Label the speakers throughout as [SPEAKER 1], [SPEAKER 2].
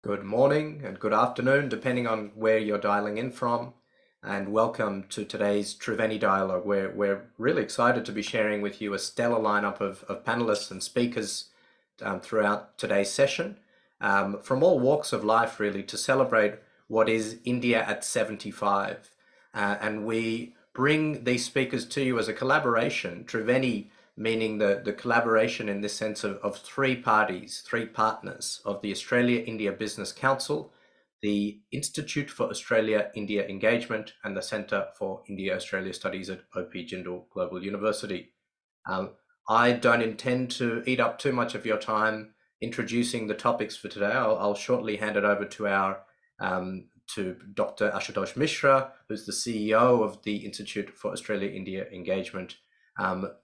[SPEAKER 1] Good morning and good afternoon, depending on where you're dialing in from. And welcome to today's Triveni Dialogue, where we're really excited to be sharing with you a stellar lineup of panelists and speakers throughout today's session, from all walks of life, really, to celebrate what is India at 75. And we bring these speakers to you as a collaboration, Triveni meaning the collaboration in this sense of three parties, three partners of the Australia-India Business Council, the Institute for Australia-India Engagement, and the Centre for India-Australia Studies at O.P. Jindal Global University. I don't intend to eat up too much of your time introducing the topics for today. I'll shortly hand it over to Dr. Ashutosh Mishra, who's the CEO of the Institute for Australia-India Engagement,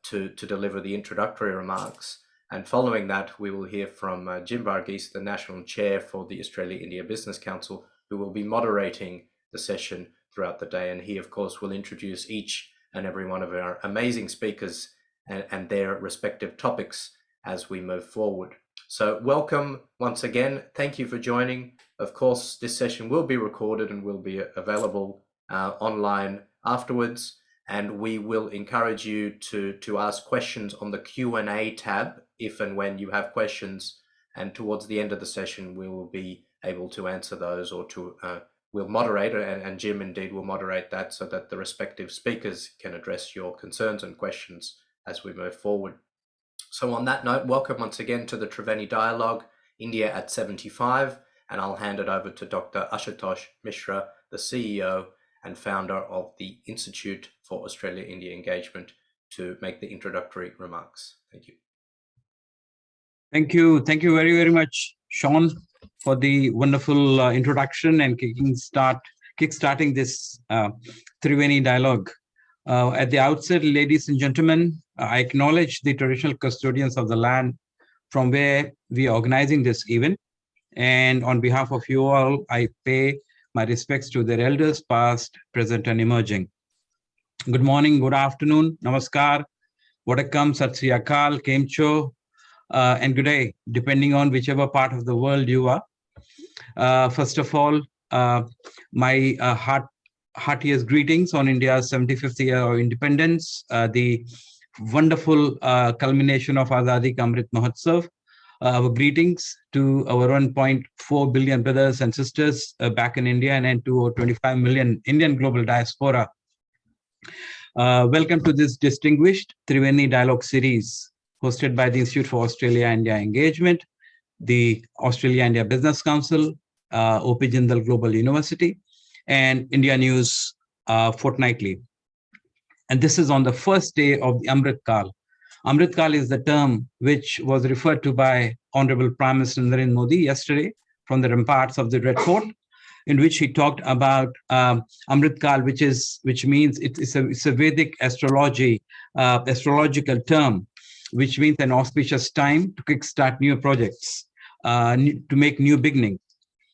[SPEAKER 1] to deliver the introductory remarks. And following that, we will hear from Jim Varghese, the National Chair for the Australia-India Business Council, who will be moderating the session throughout the day. And he, of course, will introduce each and every one of our amazing speakers and their respective topics as we move forward. So welcome once again. Thank you for joining. Of course, this session will be recorded and will be available online afterwards. And we will encourage you to ask questions on the Q&A tab if and when you have questions. And towards the end of the session, we will be able to answer those, or we'll moderate, and Jim indeed will moderate that so that the respective speakers can address your concerns and questions as we move forward. So on that note, welcome once again to the Triveni Dialogue, India at 75, and I'll hand it over to Dr. Ashutosh Mishra, the CEO and founder of the Institute for Australia-India Engagement, to make the introductory remarks. Thank you.
[SPEAKER 2] Thank you. Thank you very, very much, Sean, for the wonderful introduction and kickstarting this Triveni Dialogue. At the outset, ladies and gentlemen, I acknowledge the traditional custodians of the land from where we are organizing this event. And on behalf of you all, I pay my respects to their elders, past, present, and emerging. Good morning, good afternoon, namaskar, vadakkam, sat sri akal, kemcho, and good day, depending on whichever part of the world you are. First of all, my heartiest greetings on India's 75th year of independence, the wonderful culmination of Azadi Ka Amrit Mahotsav. Our greetings to our 1.4 billion brothers and sisters back in India, and to our 25 million Indian global diaspora. Welcome to this distinguished Triveni Dialogue series hosted by the Institute for Australia-India Engagement, the Australia-India Business Council, O.P. Jindal Global University, and India News Fortnightly. And this is on the first day of the Amrit Kal. Amrit Kal is the term which was referred to by Honorable Prime Minister Narendra Modi yesterday from the ramparts of the Red Fort, in which he talked about Amrit Kal, which means it's a Vedic astrological term, which means an auspicious time to kickstart new projects, to make new beginnings.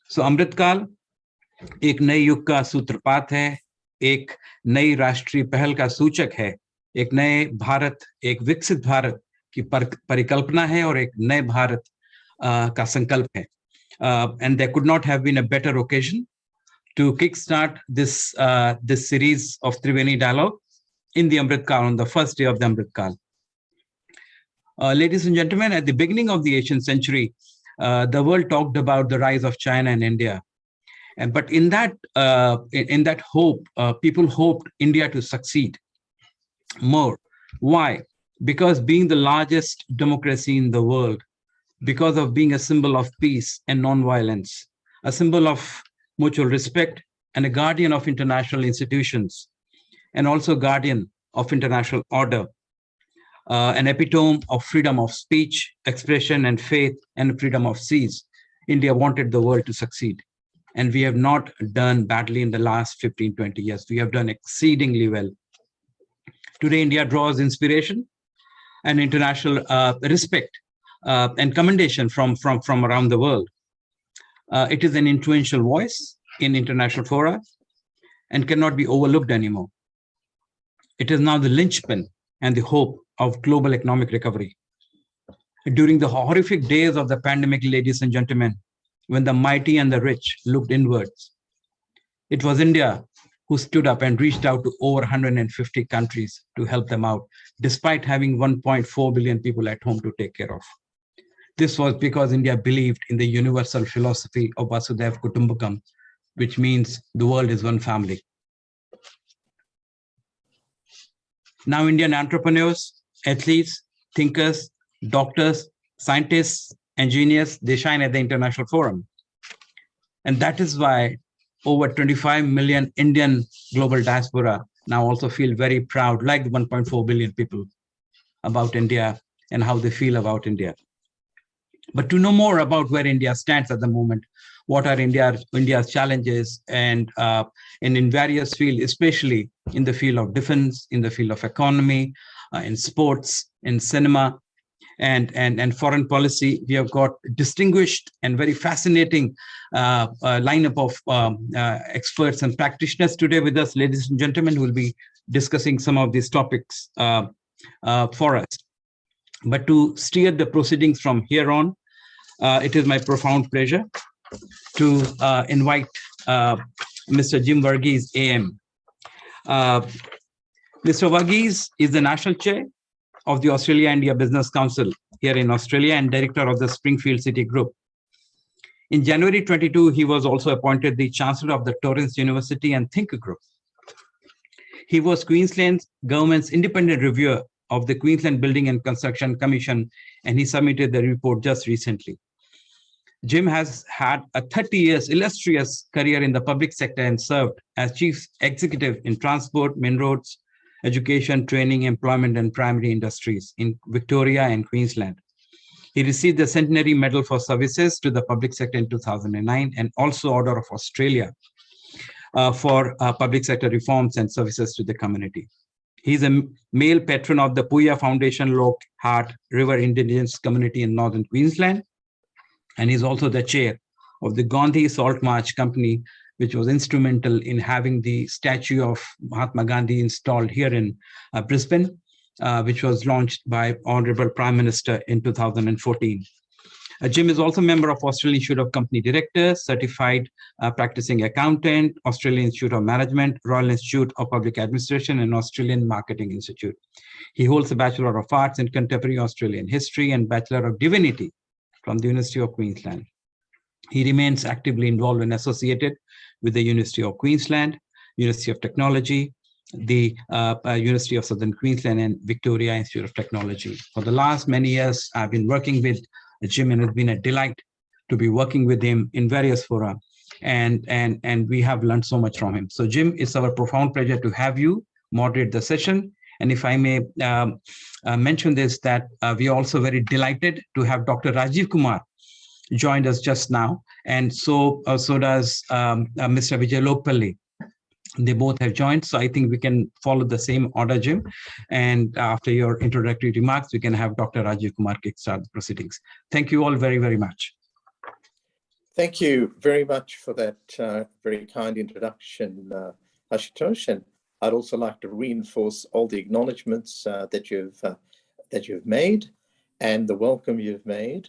[SPEAKER 2] So Amrit Kal एक नए युग का सूत्रपात है, एक नई राष्ट्रीय पहल का सूचक है, एक नए भारत, एक विकसित भारत की परिकल्पना है, और एक नए भारत का संकल्प है. And there could not have been a better occasion to kickstart this series of Triveni Dialogue in the Amrit Kal, on the first day of the Amrit Kal. Ladies and gentlemen, at the beginning of the 18th century, the world talked about the rise of China and India. But in that hope, people hoped India to succeed more. Why? Because being the largest democracy in the world, because of being a symbol of peace and non-violence, a symbol of mutual respect, and a guardian of international institutions, and also guardian of international order, an epitome of freedom of speech, expression, and faith, and freedom of seas. India wanted the world to succeed. And we have not done badly in the last 15-20 years. We have done exceedingly well. Today, India draws inspiration and international respect and commendation from around the world. It is an influential voice in international fora and cannot be overlooked anymore. It is now the linchpin and the hope of global economic recovery. During the horrific days of the pandemic, ladies and gentlemen, when the mighty and the rich looked inwards. It was India who stood up and reached out to over 150 countries to help them out, despite having 1.4 billion people at home to take care of. This was because India believed in the universal philosophy of Vasudhaiva Kutumbakam, which means the world is one family. Now, Indian entrepreneurs, athletes, thinkers, doctors, scientists, engineers, they shine at the international forum. And that is why over 25 million Indian global diaspora now also feel very proud, like the 1.4 billion people, about India and how they feel about India. But to know more about where India stands at the moment, what are India's challenges, and in various fields, especially in the field of defense, in the field of economy, in sports, in cinema, and foreign policy, we have got distinguished and very fascinating lineup of experts and practitioners today with us, ladies and gentlemen, who will be discussing some of these topics for us. But to steer the proceedings from here on, it is my profound pleasure to invite Mr. Jim Varghese, AM. Mr. Varghese is the National Chair of the Australia-India Business Council here in Australia and Director of the Springfield City Group. In January 22, he was also appointed the Chancellor of the Torrens University and Think Group. He was Queensland government's independent reviewer of the Queensland Building and Construction Commission, and he submitted the report just recently. Jim has had a 30 years illustrious career in the public sector and served as Chief Executive in transport, main roads, education, training, employment, and primary industries in Victoria and Queensland. He received the Centenary Medal for Services to the Public Sector in 2009 and also Order of Australia for public sector reforms and services to the community. He's a male patron of the Puya Foundation Lockhart River Indigenous Community in Northern Queensland, and he's also the chair of the Gandhi Salt March Company, which was instrumental in having the statue of Mahatma Gandhi installed here in Brisbane, which was launched by Honorable Prime Minister in 2014. Jim is also a member of Australian Institute of Company Directors, Certified Practicing Accountant, Australian Institute of Management, Royal Institute of Public Administration, and Australian Marketing Institute. He holds a Bachelor of Arts in Contemporary Australian History and Bachelor of Divinity from the University of Queensland. He remains actively involved and associated with the University of Queensland, University of Technology, the University of Southern Queensland, and Victoria Institute of Technology. For the last many years, I've been working with Jim, and it's been a delight to be working with him in various fora, and we have learned so much from him. So Jim, it's our profound pleasure to have you moderate the session. And if I may mention this, that we are also very delighted to have Dr. Rajiv Kumar joined us just now, and so does Mr. Vijay Lokpalli. They both have joined, so I think we can follow the same order, Jim. And after your introductory remarks, we can have Dr. Rajiv Kumar kickstart the proceedings. Thank you all very, very much.
[SPEAKER 3] Thank you very much for that very kind introduction, Ashutosh. And I'd also like to reinforce all the acknowledgements that you've made and the welcome you've made.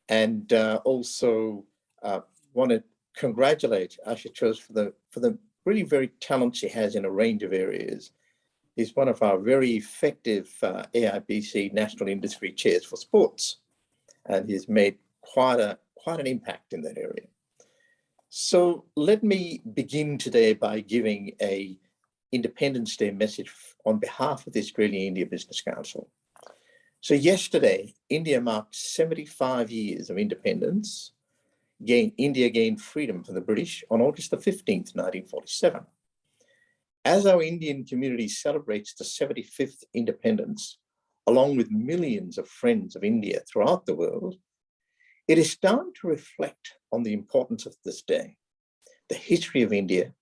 [SPEAKER 3] And also want to congratulate Ashutosh for the really very talent she has in a range of areas. He's one of our very effective AIBC National Industry Chairs for Sports, and he's made quite an impact in that area. So let me begin today by giving a Independence Day message on behalf of the Australia-India Business Council. So yesterday, India marked 75 years of independence. India gained freedom from the British on August the 15th, 1947. As our Indian community celebrates the 75th independence, along with millions of friends of India throughout the world, it is time to reflect on the importance of this day, the history of India,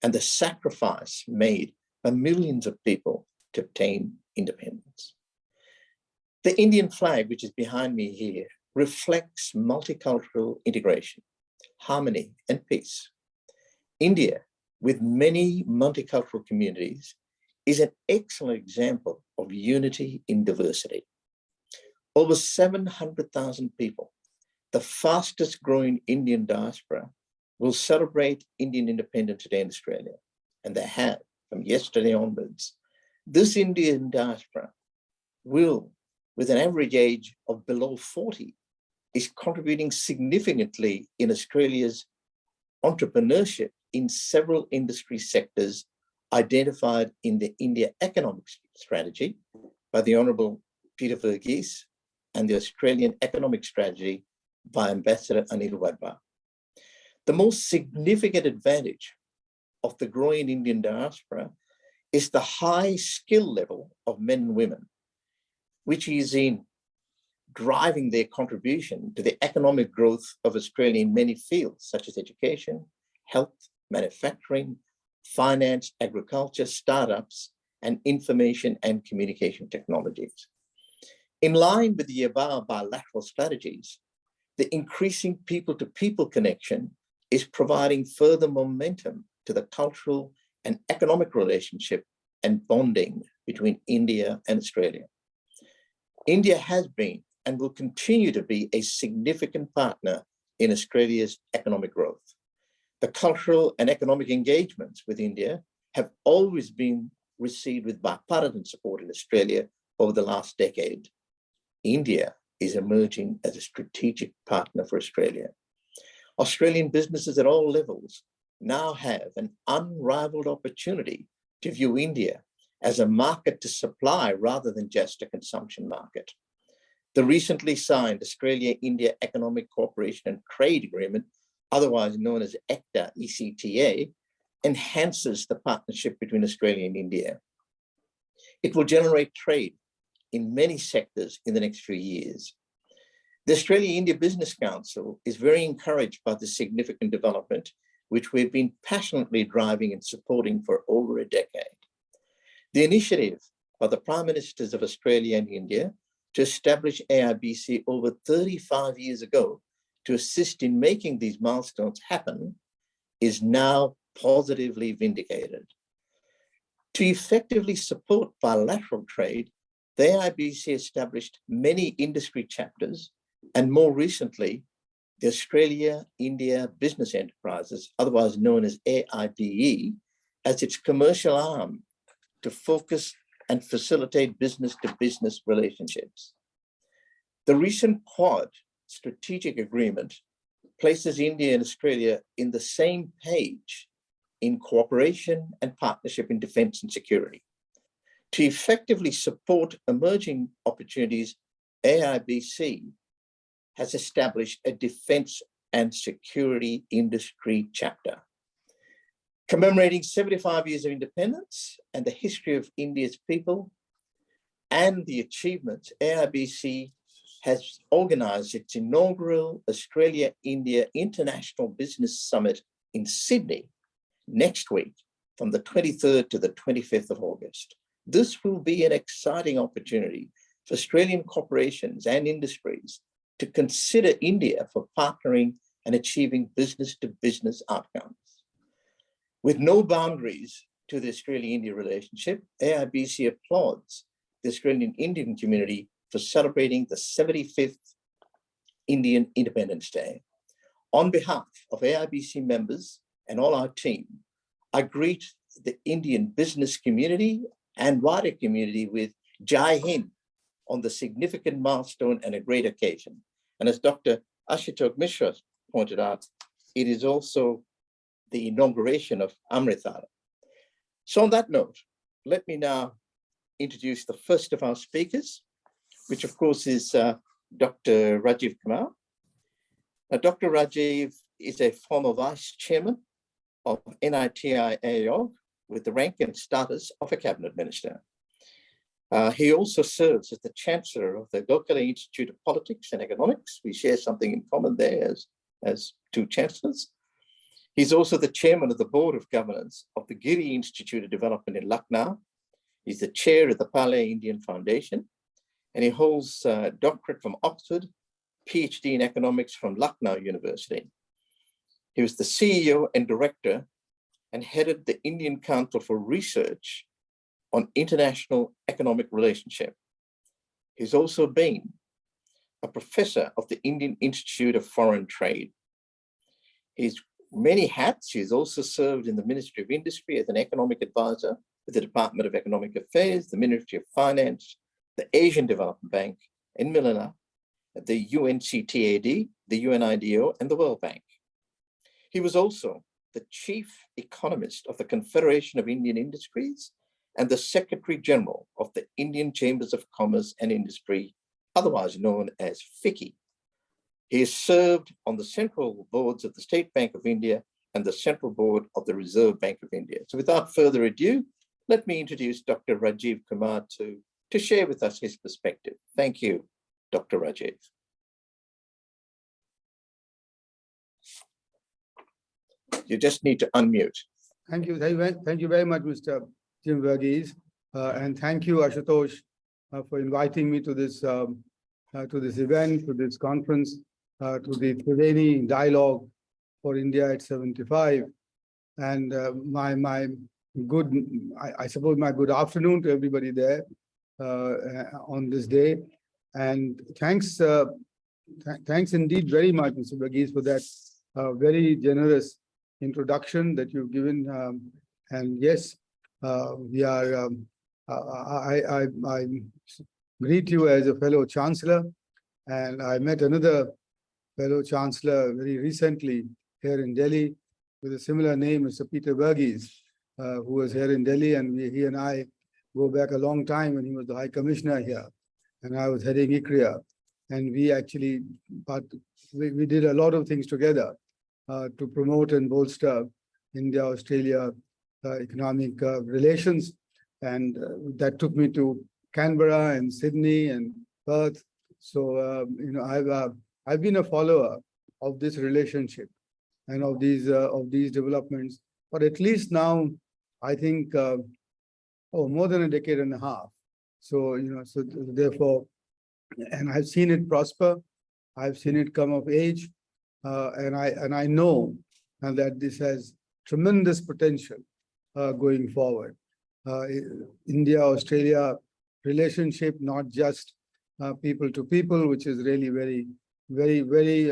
[SPEAKER 3] and the sacrifice made by millions of people to obtain independence. The Indian flag, which is behind me here, reflects multicultural integration, harmony, and peace. India, with many multicultural communities, is an excellent example of unity in diversity. Over 700,000 people the fastest growing Indian diaspora will celebrate Indian independence today in Australia, and they have from yesterday onwards. This Indian diaspora will, with an average age of below 40, is contributing significantly in Australia's entrepreneurship in several industry sectors identified in the India Economic Strategy by the Honourable Peter Verghese and the Australian Economic Strategy by Ambassador Anil Wadhwa. The most significant advantage of the growing Indian diaspora is the high skill level of men and women, which is in driving their contribution to the economic growth of Australia in many fields, such as education, health, manufacturing, finance, agriculture, startups, and information and communication technologies. In line with the above bilateral strategies, the increasing people-to-people connection is providing further momentum to the cultural and economic relationship and bonding between India and Australia. India has been and will continue to be a significant partner in Australia's economic growth. The cultural and economic engagements with India have always been received with bipartisan support in Australia over the last decade. India is emerging as a strategic partner for Australia. Australian businesses at all levels now have an unrivaled opportunity to view India as a market to supply rather than just a consumption market. The recently signed Australia-India Economic Cooperation and Trade Agreement, otherwise known as ECTA, ECTA, enhances the partnership between Australia and India. It will generate trade in many sectors in the next few years. The Australia-India Business Council is very encouraged by this significant development, which we've been passionately driving and supporting for over a decade. The initiative by the Prime Ministers of Australia and India to establish AIBC over 35 years ago to assist in making these milestones happen is now positively vindicated. To effectively support bilateral trade, the AIBC established many industry chapters, and more recently, the Australia-India Business Enterprises, otherwise known as AIBE, as its commercial arm to focus and facilitate business-to-business relationships. The recent Quad strategic agreement places India and Australia in the same page in cooperation and partnership in defence and security. To effectively support emerging opportunities, AIBC has established a defence and security industry chapter. Commemorating 75 years of independence and the history of India's people and the achievements, AIBC has organised its inaugural Australia-India International Business Summit in Sydney next week from the 23rd to the 25th of August. This will be an exciting opportunity for Australian corporations and industries to consider India for partnering and achieving business-to-business outcomes. With no boundaries to the Australia-India relationship, AIBC applauds the Australian Indian community for celebrating the 75th Indian Independence Day. On behalf of AIBC members and all our team, I greet the Indian business community and wider community with Jai Hind on the significant milestone and a great occasion. And as Dr. Ashutosh Mishra pointed out, it is also the inauguration of Amritdhara. So on that note, let me now introduce the first of our speakers, which of course is Dr. Rajiv Kumar. Now, Dr. Rajiv is a former vice chairman of NITI-AIOG with the rank and status of a cabinet minister. He also serves as the chancellor of the Gokhale Institute of Politics and Economics. We share something in common there as two chancellors. He's also the chairman of the board of governance of the Giri Institute of Development in Lucknow. He's the chair of the Palais Indian Foundation, and he holds a doctorate from Oxford, PhD in economics from Lucknow University. He was the CEO and director and headed the Indian Council for Research on International Economic Relationship. He's also been a professor of the Indian Institute of Foreign Trade. His many hats, he's also served in the Ministry of Industry as an economic advisor with the Department of Economic Affairs, the Ministry of Finance, the Asian Development Bank in Manila, the UNCTAD, the UNIDO, and the World Bank. He was also the chief economist of the Confederation of Indian Industries and the Secretary General of the Indian Chambers of Commerce and Industry, otherwise known as FICCI. He has served on the central boards of the State Bank of India and the Central Board of the Reserve Bank of India. So without further ado, let me introduce Dr. Rajiv Kumar to share with us his perspective. Thank you, Dr. Rajiv. You just need to unmute.
[SPEAKER 4] Thank you. Thank you very much, Mr. Jim Verghese. And thank you, Ashutosh, for inviting me to this event, to this conference, to the Triveni Dialogue for India at 75. And I suppose my good afternoon to everybody there on this day. And thanks indeed very much, Mr. Verghese, for that very generous introduction that you've given. And yes, we are. I greet you as a fellow chancellor, and I met another fellow chancellor very recently here in Delhi with a similar name, Mr. Peter Verghese, who was here in Delhi, and he and I go back a long time when he was the High Commissioner here, and I was heading ICRIA, and we actually, we did a lot of things together to promote and bolster India-Australia economic relations, and that took me to Canberra and Sydney and Perth. So I've been a follower of this relationship and of these developments, but at least now I think more than a decade and a half. So so therefore, and I've seen it prosper, I've seen it come of age, and I know that this has tremendous potential going forward. India-Australia relationship, not just people to people, which is really very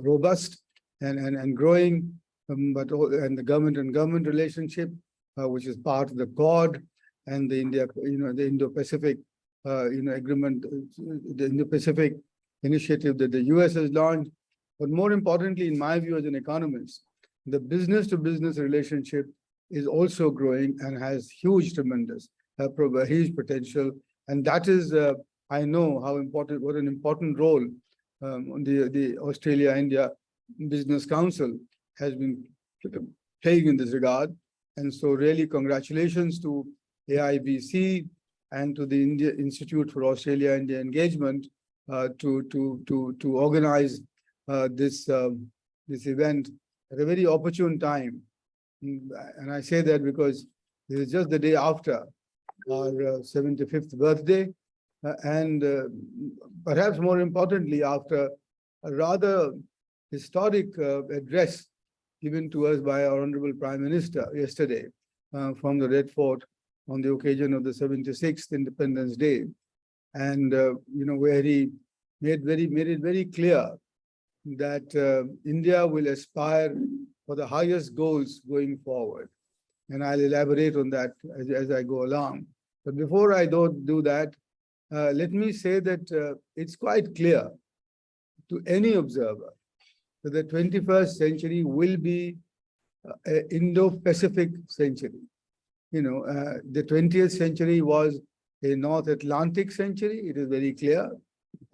[SPEAKER 4] robust and growing, and the government and government relationship, which is part of the Quad and the the Indo-Pacific agreement, the Indo-Pacific initiative that the US has launched. But more importantly, in my view as an economist, the business-to-business relationship is also growing and has huge potential. And that is, I know what an important role the Australia-India Business Council has been playing in this regard. And so really congratulations to AIBC and to the India Institute for Australia-India Engagement to organize this event at a very opportune time. And I say that because this is just the day after our 75th birthday, and perhaps more importantly, after a rather historic address given to us by our Honorable Prime Minister yesterday from the Red Fort on the occasion of the 76th Independence Day, and where he made it very clear that India will aspire for the highest goals going forward. And I'll elaborate on that as I go along. But before I do that, let me say that it's quite clear to any observer that the 21st century will be an Indo-Pacific century. The 20th century was a North Atlantic century, it is very clear.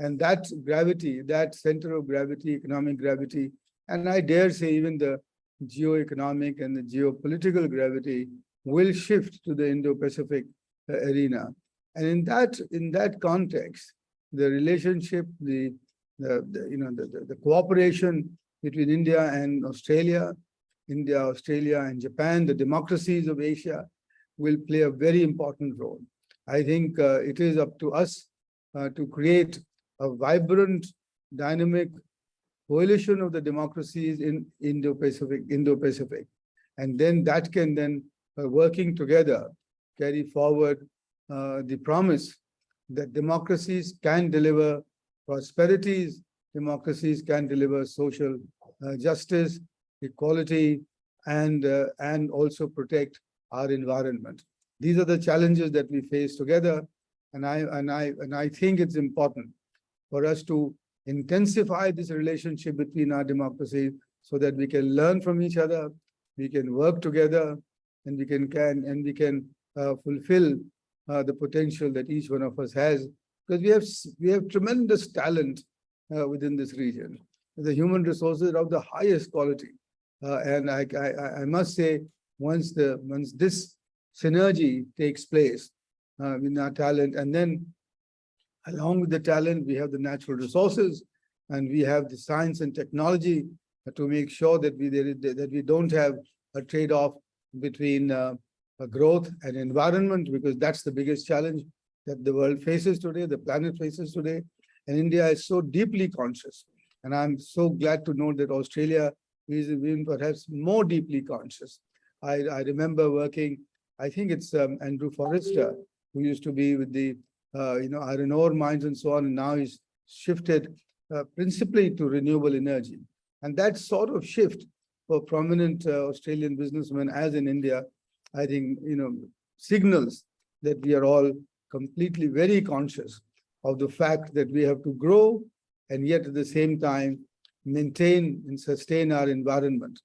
[SPEAKER 4] And that gravity, that center of gravity, economic gravity, and I dare say even the geo-economic and the geopolitical gravity will shift to the Indo-Pacific arena. And in that context, the relationship, the cooperation between India and Australia, Australia and Japan, the democracies of Asia, will play a very important role. I think it is up to us to create a vibrant, dynamic coalition of the democracies in Indo-Pacific. And then that can then, working together, carry forward the promise that democracies can deliver prosperities, democracies can deliver social justice, equality, and also protect our environment. These are the challenges that we face together, and I think it's important for us to intensify this relationship between our democracies so that we can learn from each other, we can work together, and we can fulfill the potential that each one of us has, because we have tremendous talent within this region. The human resources are of the highest quality, and I must say, once this synergy takes place in our talent, and then along with the talent, we have the natural resources, and we have the science and technology to make sure that we don't have a trade-off between growth and environment, because that's the biggest challenge that the world faces today, the planet faces today, and India is so deeply conscious. And I'm so glad to know that Australia is even perhaps more deeply conscious. I remember working, I think it's Andrew Forrester, who used to be with the iron ore mines and so on, and now he's shifted principally to renewable energy. And that sort of shift for prominent Australian businessmen, as in India, I think, signals that we are all completely very conscious of the fact that we have to grow and yet at the same time maintain and sustain our environment.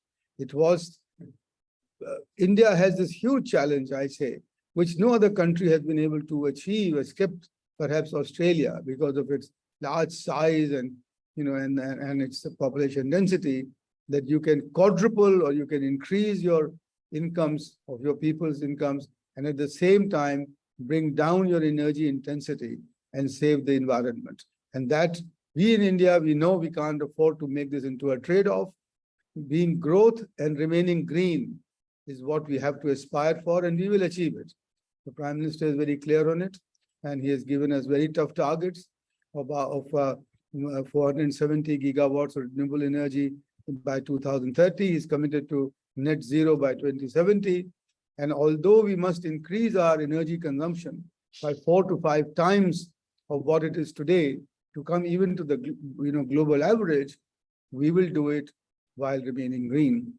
[SPEAKER 4] India has this huge challenge, I say, which no other country has been able to achieve, except perhaps Australia, because of its large size and its population density, that you can quadruple or you can increase your incomes of your people's incomes, and at the same time bring down your energy intensity and save the environment. And that we in India, we know we can't afford to make this into a trade-off. Being growth and remaining green is what we have to aspire for, and we will achieve it. The Prime Minister is very clear on it, and he has given us very tough targets of 470 gigawatts of renewable energy by 2030. He's committed to net zero by 2070. And although we must increase our energy consumption by 4 to 5 times of what it is today to come even to the global average, we will do it while remaining green.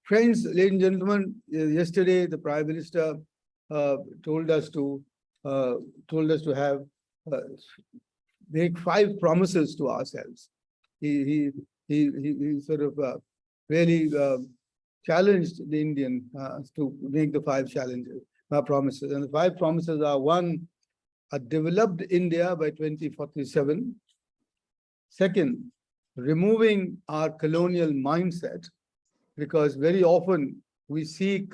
[SPEAKER 4] Friends, ladies and gentlemen, yesterday the Prime Minister told us to have make 5 promises to ourselves. He sort of really challenged the Indian to make the 5 promises. And the 5 promises are: 1, a developed India by 2047. Second, removing our colonial mindset, because very often we seek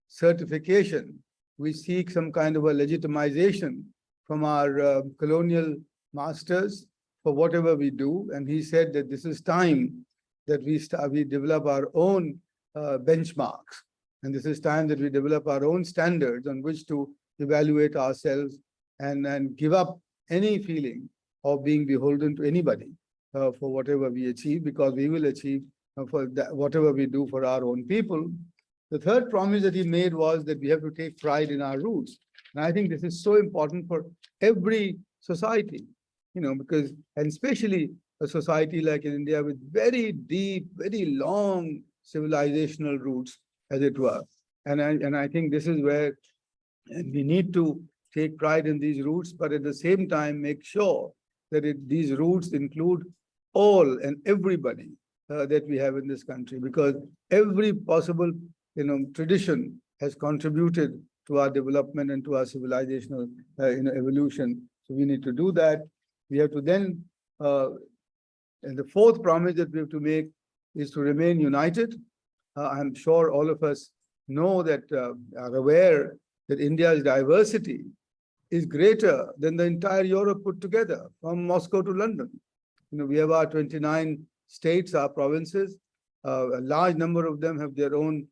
[SPEAKER 4] certification, we seek some kind of a legitimization from our colonial masters for whatever we do. And he said that this is time that we develop our own benchmarks. And this is time that we develop our own standards on which to evaluate ourselves and give up any feeling of being beholden to anybody for whatever we achieve, because we will achieve for whatever we do for our own people. The third promise that he made was that we have to take pride in our roots. And I think this is so important for every society, because, and especially a society like in India with very deep, very long civilizational roots, as it were. And I think this is where we need to take pride in these roots, but at the same time make sure that these roots include all and everybody that we have in this country, because every possible tradition has contributed to our development and to our civilizational evolution. So we need to do that. We have to then, and the fourth promise that we have to make is to remain united. I'm sure all of us know that, are aware that India's diversity is greater than the entire Europe put together, from Moscow to London. We have our 29 states, our provinces. A large number of them have their own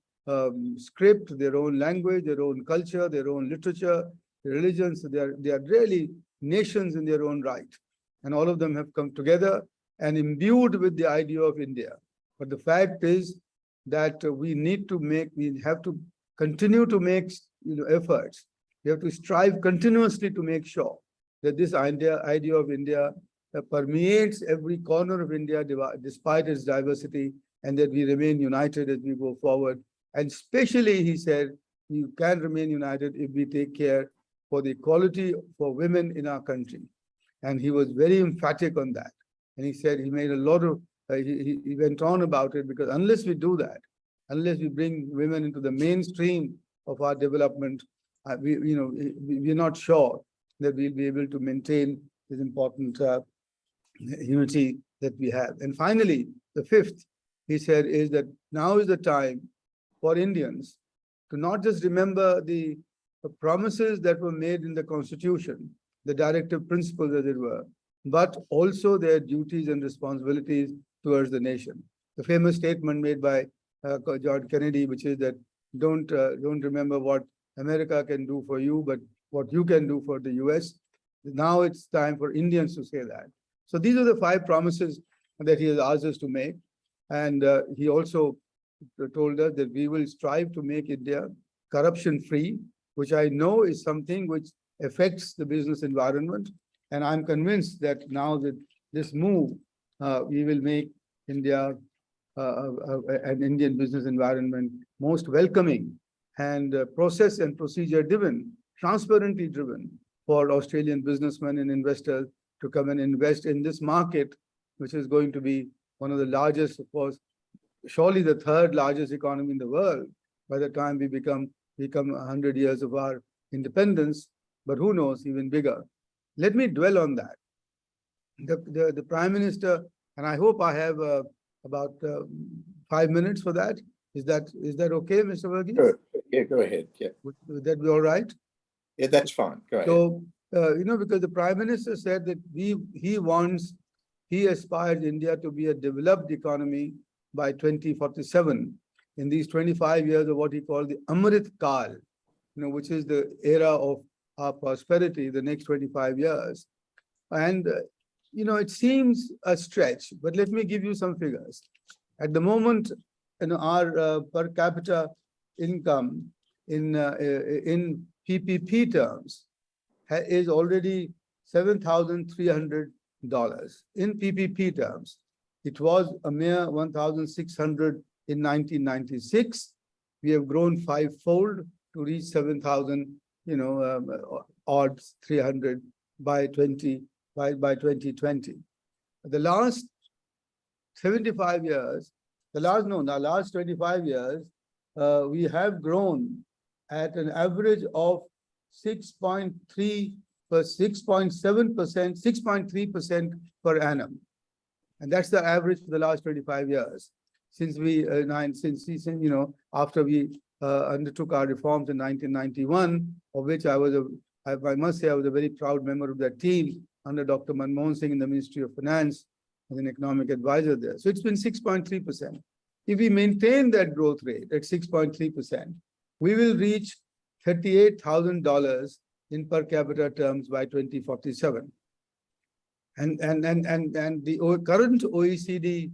[SPEAKER 4] script, their own language, their own culture, their own literature, their religions. They are really nations in their own right. And all of them have come together and imbued with the idea of India. But the fact is that we have to continue to make efforts We have to strive continuously to make sure that this idea of India permeates every corner of India despite its diversity, and that we remain united as we go forward. And especially, he said, we can remain united if we take care for the equality for women in our country. And he was very emphatic on that. And he said he made a lot of, he went on about it, because unless we do that, unless we bring women into the mainstream of our development, we're not sure that we'll be able to maintain this important unity that we have. And finally, the fifth, he said, is that now is the time for Indians to not just remember the promises that were made in the Constitution, the directive principles, as it were, but also their duties and responsibilities towards the nation. The famous statement made by John Kennedy, which is that don't remember what America can do for you, but what you can do for the US. Now it's time for Indians to say that. So these are the 5 promises that he has asked us to make. And he also told us that we will strive to make India corruption-free, which I know is something which affects the business environment. And I'm convinced that now that this move, we will make India an Indian business environment most welcoming and process and procedure driven, transparently driven for Australian businessmen and investors to come and invest in this market, which is going to be one of the largest, of course, surely the 3rd largest economy in the world by the time we become 100 years of our independence, but who knows, even bigger. Let me dwell on that. The Prime Minister, and I hope I have about 5 minutes for that. Is that okay, Mr. Verghese?
[SPEAKER 3] Sure. Yeah, go ahead. Yeah.
[SPEAKER 4] Would that be all right?
[SPEAKER 3] Yeah, that's fine. Go ahead.
[SPEAKER 4] So, because the Prime Minister said that he aspires India to be a developed economy by 2047, in these 25 years of what he called the Amrit Kal, which is the era of our prosperity, the next 25 years. And, it seems a stretch, but let me give you some figures. At the moment, our per capita income in PPP terms is already $7,300 in PPP terms. It was a mere 1,600 in 1996. We have grown 5-fold to reach 7,000, odd 300 by 2020. The last 75 years, the last 25 years, we have grown at an average of 6.3%, 6.7%, 6.3% per annum. And that's the average for the last 25 years. Since after we undertook our reforms in 1991, of which I must say I was a very proud member of that team under Dr. Manmohan Singh in the Ministry of Finance as an economic advisor there. So it's been 6.3%. If we maintain that growth rate at 6.3%, we will reach $38,000 in per capita terms by 2047. And the current OECD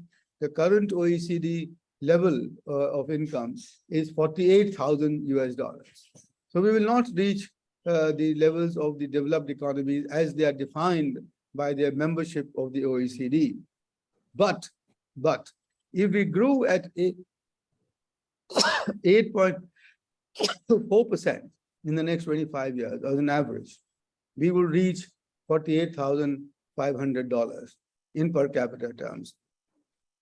[SPEAKER 4] level of income is $48,000. So we will not reach the levels of the developed economies as they are defined by their membership of the OECD. But if we grew at 8.4% in the next 25 years as an average, we will reach $48,500 in per capita terms.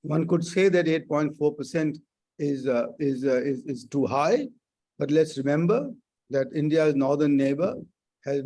[SPEAKER 4] One could say that 8.4% is too high, but let's remember that India's northern neighbor has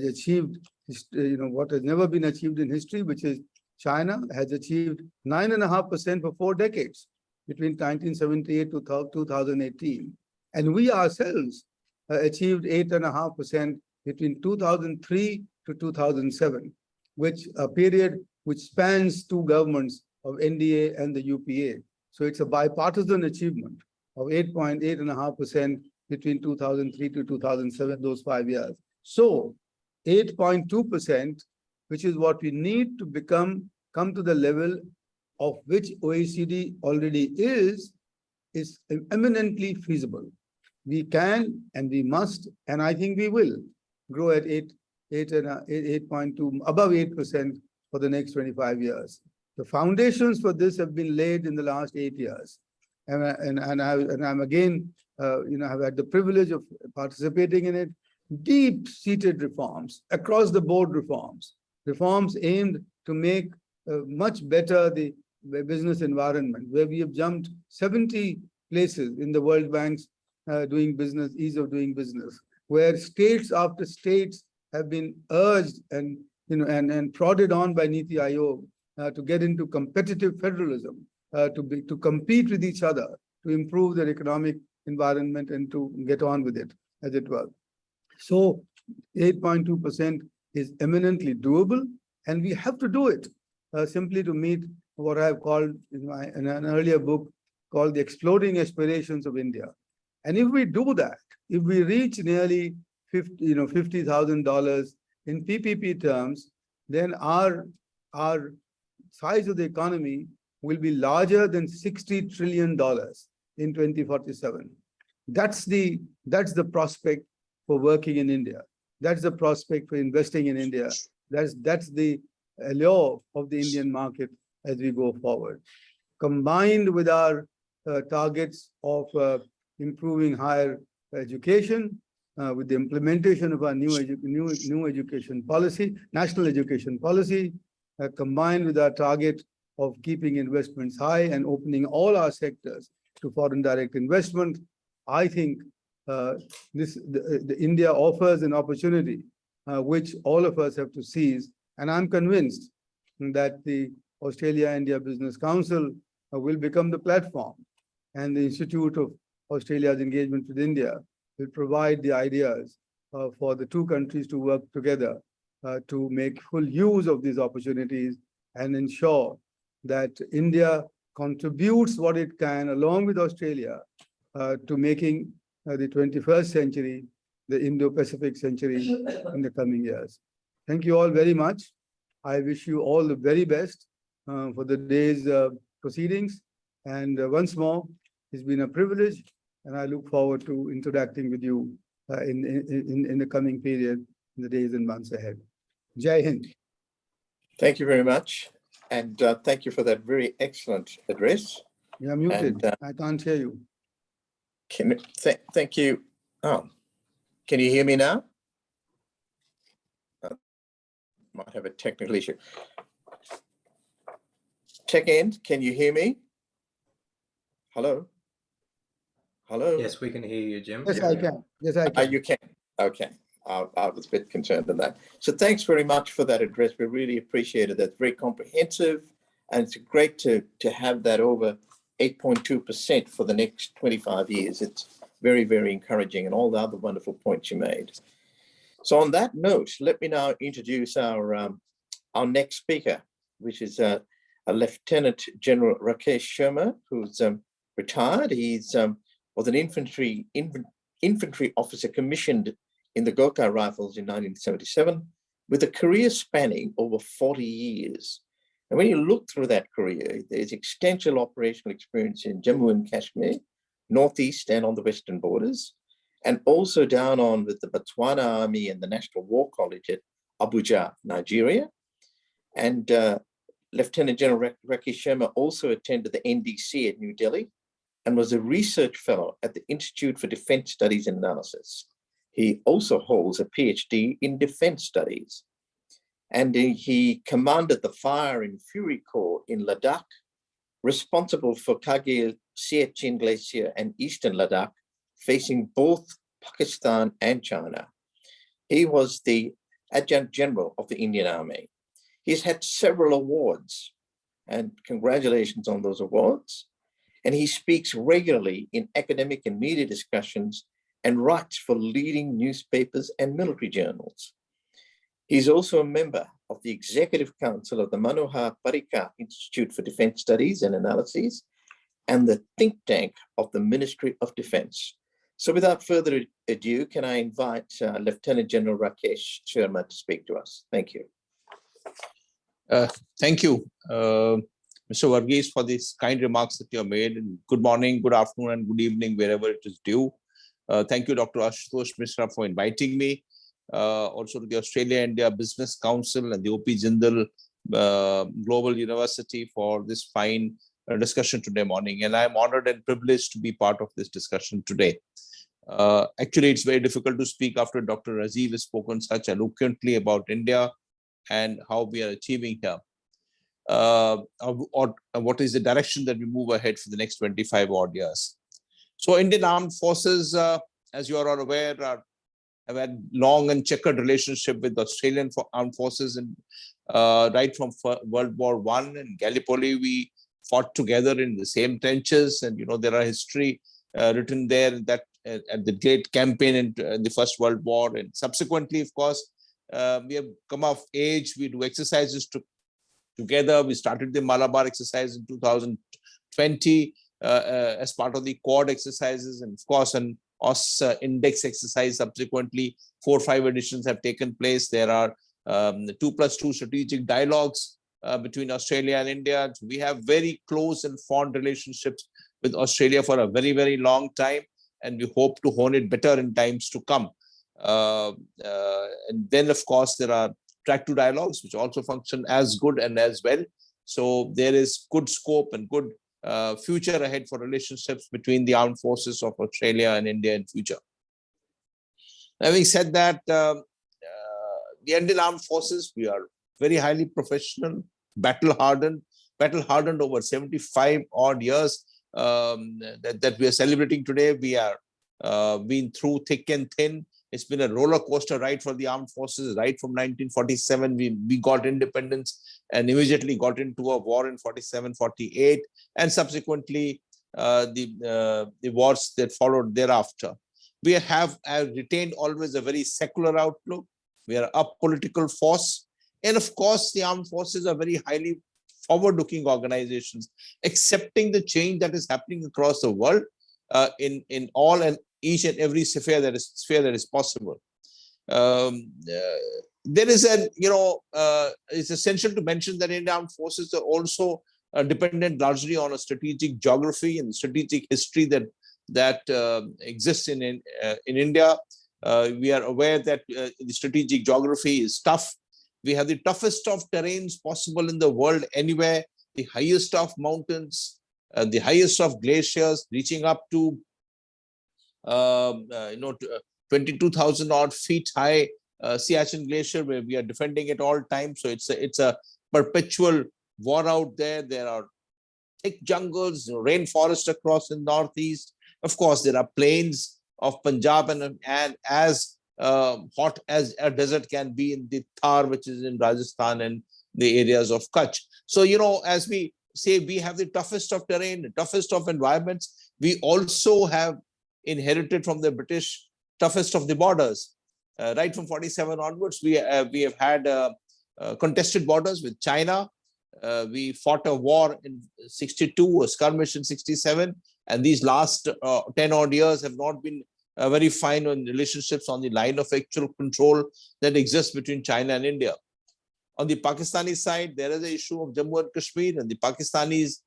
[SPEAKER 4] achieved what has never been achieved in history, which is China has achieved 9.5% for 4 decades between 1978 to 2018, and we ourselves achieved 8.5% between 2003 to 2007, which a period which spans 2 governments of NDA and the UPA. So it's a bipartisan achievement of 8.5% between 2003 to 2007, those 5 years. So 8.2%, which is what we need to come to the level of which OECD already is eminently feasible. we can and we must, and I think we will grow at 8.2, above 8% for the next 25 years. The foundations for this have been laid in the last 8 years. And I'm again, have had the privilege of participating in it. Deep-seated reforms, across the board reforms aimed to make much better the business environment, where we have jumped 70 places in the World Bank's doing business, ease of doing business, where states after states have been urged and prodded on by Niti Aayog to get into competitive federalism, to compete with each other, to improve their economic environment and to get on with it, as it were. So 8.2% is eminently doable, and we have to do it simply to meet what I have called in an earlier book called The Exploding Aspirations of India. And if we do that, if we reach nearly $50,000 in PPP terms, then our size of the economy will be larger than $60 trillion in 2047. That's the prospect for working in India. That's the prospect for investing in India. That's the allure of the Indian market as we go forward. Combined with our targets of improving higher education, with the implementation of our new education policy, national education policy, combined with our target of keeping investments high and opening all our sectors to foreign direct investment, I think India offers an opportunity which all of us have to seize. And I'm convinced that the Australia-India Business Council will become the platform, and the Institute of Australia's engagement with India will provide the ideas for the two countries to work together to make full use of these opportunities and ensure that India contributes what it can, along with Australia, to making the 21st century the Indo-Pacific century in the coming years. Thank you all very much. I wish you all the very best for the day's proceedings. And once more, it's been a privilege, and I look forward to interacting with you in the coming period, in the days and months ahead. Jai Hind.
[SPEAKER 3] Thank you very much. And thank you for that very excellent address.
[SPEAKER 4] You're muted. I can't hear you.
[SPEAKER 3] Thank you. Oh, can you hear me now? Might have a technical issue. Check in. Can you hear me? Hello? Hello?
[SPEAKER 1] Yes, we can hear you, Jim.
[SPEAKER 4] Yes, I can. Yes, I can.
[SPEAKER 3] You can. Okay. I was a bit concerned on that. So thanks very much for that address. We really appreciate it. That's very comprehensive, and it's great to have that over 8.2% for the next 25 years. It's very, very encouraging, and all the other wonderful points you made. So on that note, let me now introduce our next speaker, which is a Lieutenant General Rakesh Sharma, who's retired. He's was an infantry officer commissioned in the Gurkha Rifles in 1977, with a career spanning over 40 years. And when you look through that career, there's extensive operational experience in Jammu and Kashmir, Northeast and on the Western borders, and also down on with the Botswana Army and the National War College at Abuja, Nigeria. And Lieutenant General Rakesh Sharma also attended the NDC at New Delhi and was a research fellow at the Institute for Defense Studies and Analysis. He also holds a PhD in Defense Studies. And he commanded the Fire and Fury Corps in Ladakh, responsible for Kargil, Siachen Glacier and Eastern Ladakh, facing both Pakistan and China. He was the Adjutant General of the Indian Army. He's had several awards, and congratulations on those awards. And he speaks regularly in academic and media discussions and writes for leading newspapers and military journals. He's also a member of the Executive Council of the Manohar Parrikar Institute for Defense Studies and Analyses and the think tank of the Ministry of Defense. So without further ado, can I invite Lieutenant General Rakesh Sharma to speak to us? Thank you.
[SPEAKER 5] Thank you, Mr. Varghese, for these kind remarks that you have made. And good morning, good afternoon, and good evening, wherever it is due. Thank you, Dr. Ashutosh Mishra, for inviting me. Also to the Australia-India Business Council and the OP Jindal Global University for this fine discussion today morning. And I'm honored and privileged to be part of this discussion today. Actually, it's very difficult to speak after Dr. Rajiv has spoken such eloquently about India and how we are achieving here. Or what is the direction that we move ahead for the next 25 odd years. So Indian Armed Forces, as you are all aware, have had long and checkered relationship with the Australian Armed Forces, and right from World War I and Gallipoli, we fought together in the same trenches, and there are history written there that at the great campaign in the First World War, and subsequently, of course, we have come of age. We do exercises together. We started the Malabar exercise in 2020 as part of the Quad exercises, and of course, an OS index exercise subsequently. 4 or 5 editions have taken place. There are 2+2 strategic dialogues between Australia and India. We have very close and fond relationships with Australia for a very, very long time, and we hope to hone it better in times to come. And then, of course, there are track 2 dialogues, which also function as good and as well. So there is good scope and good future ahead for relationships between the armed forces of Australia and India in future. Having said that, the Indian Armed Forces, we are very highly professional, battle-hardened over 75 odd years that we are celebrating today. We are been through thick and thin. It's been a roller coaster ride for the armed forces. Right from 1947, we got independence and immediately got into a war in 47, 48, and subsequently the wars that followed thereafter. We have retained always a very secular outlook. We are a political force. And of course, the armed forces are very highly forward-looking organizations, accepting the change that is happening across the world in all and each and every sphere that is possible. There is it's essential to mention that Indian Armed Forces are also dependent largely on a strategic geography and strategic history that exists in India. We are aware that the strategic geography is tough. We have the toughest of terrains possible in the world anywhere, the highest of mountains, the highest of glaciers, reaching up to 22,000 odd feet high Siachen Glacier, where we are defending at all times. So it's a perpetual war out there. There are thick jungles, rainforest across the northeast. Of course, there are plains of Punjab and as hot as a desert can be in the Thar, which is in Rajasthan, and the areas of Kutch. So, as we say, we have the toughest of terrain, the toughest of environments. We also have inherited from the British toughest of the borders. Right from 47 onwards, we have had contested borders with China. We fought a war in 62, a skirmish in 67, and these last 10 odd years have not been very fine on relationships on the line of actual control that exists between China and India. On the Pakistani side, there is an issue of Jammu and Kashmir, and the Pakistanis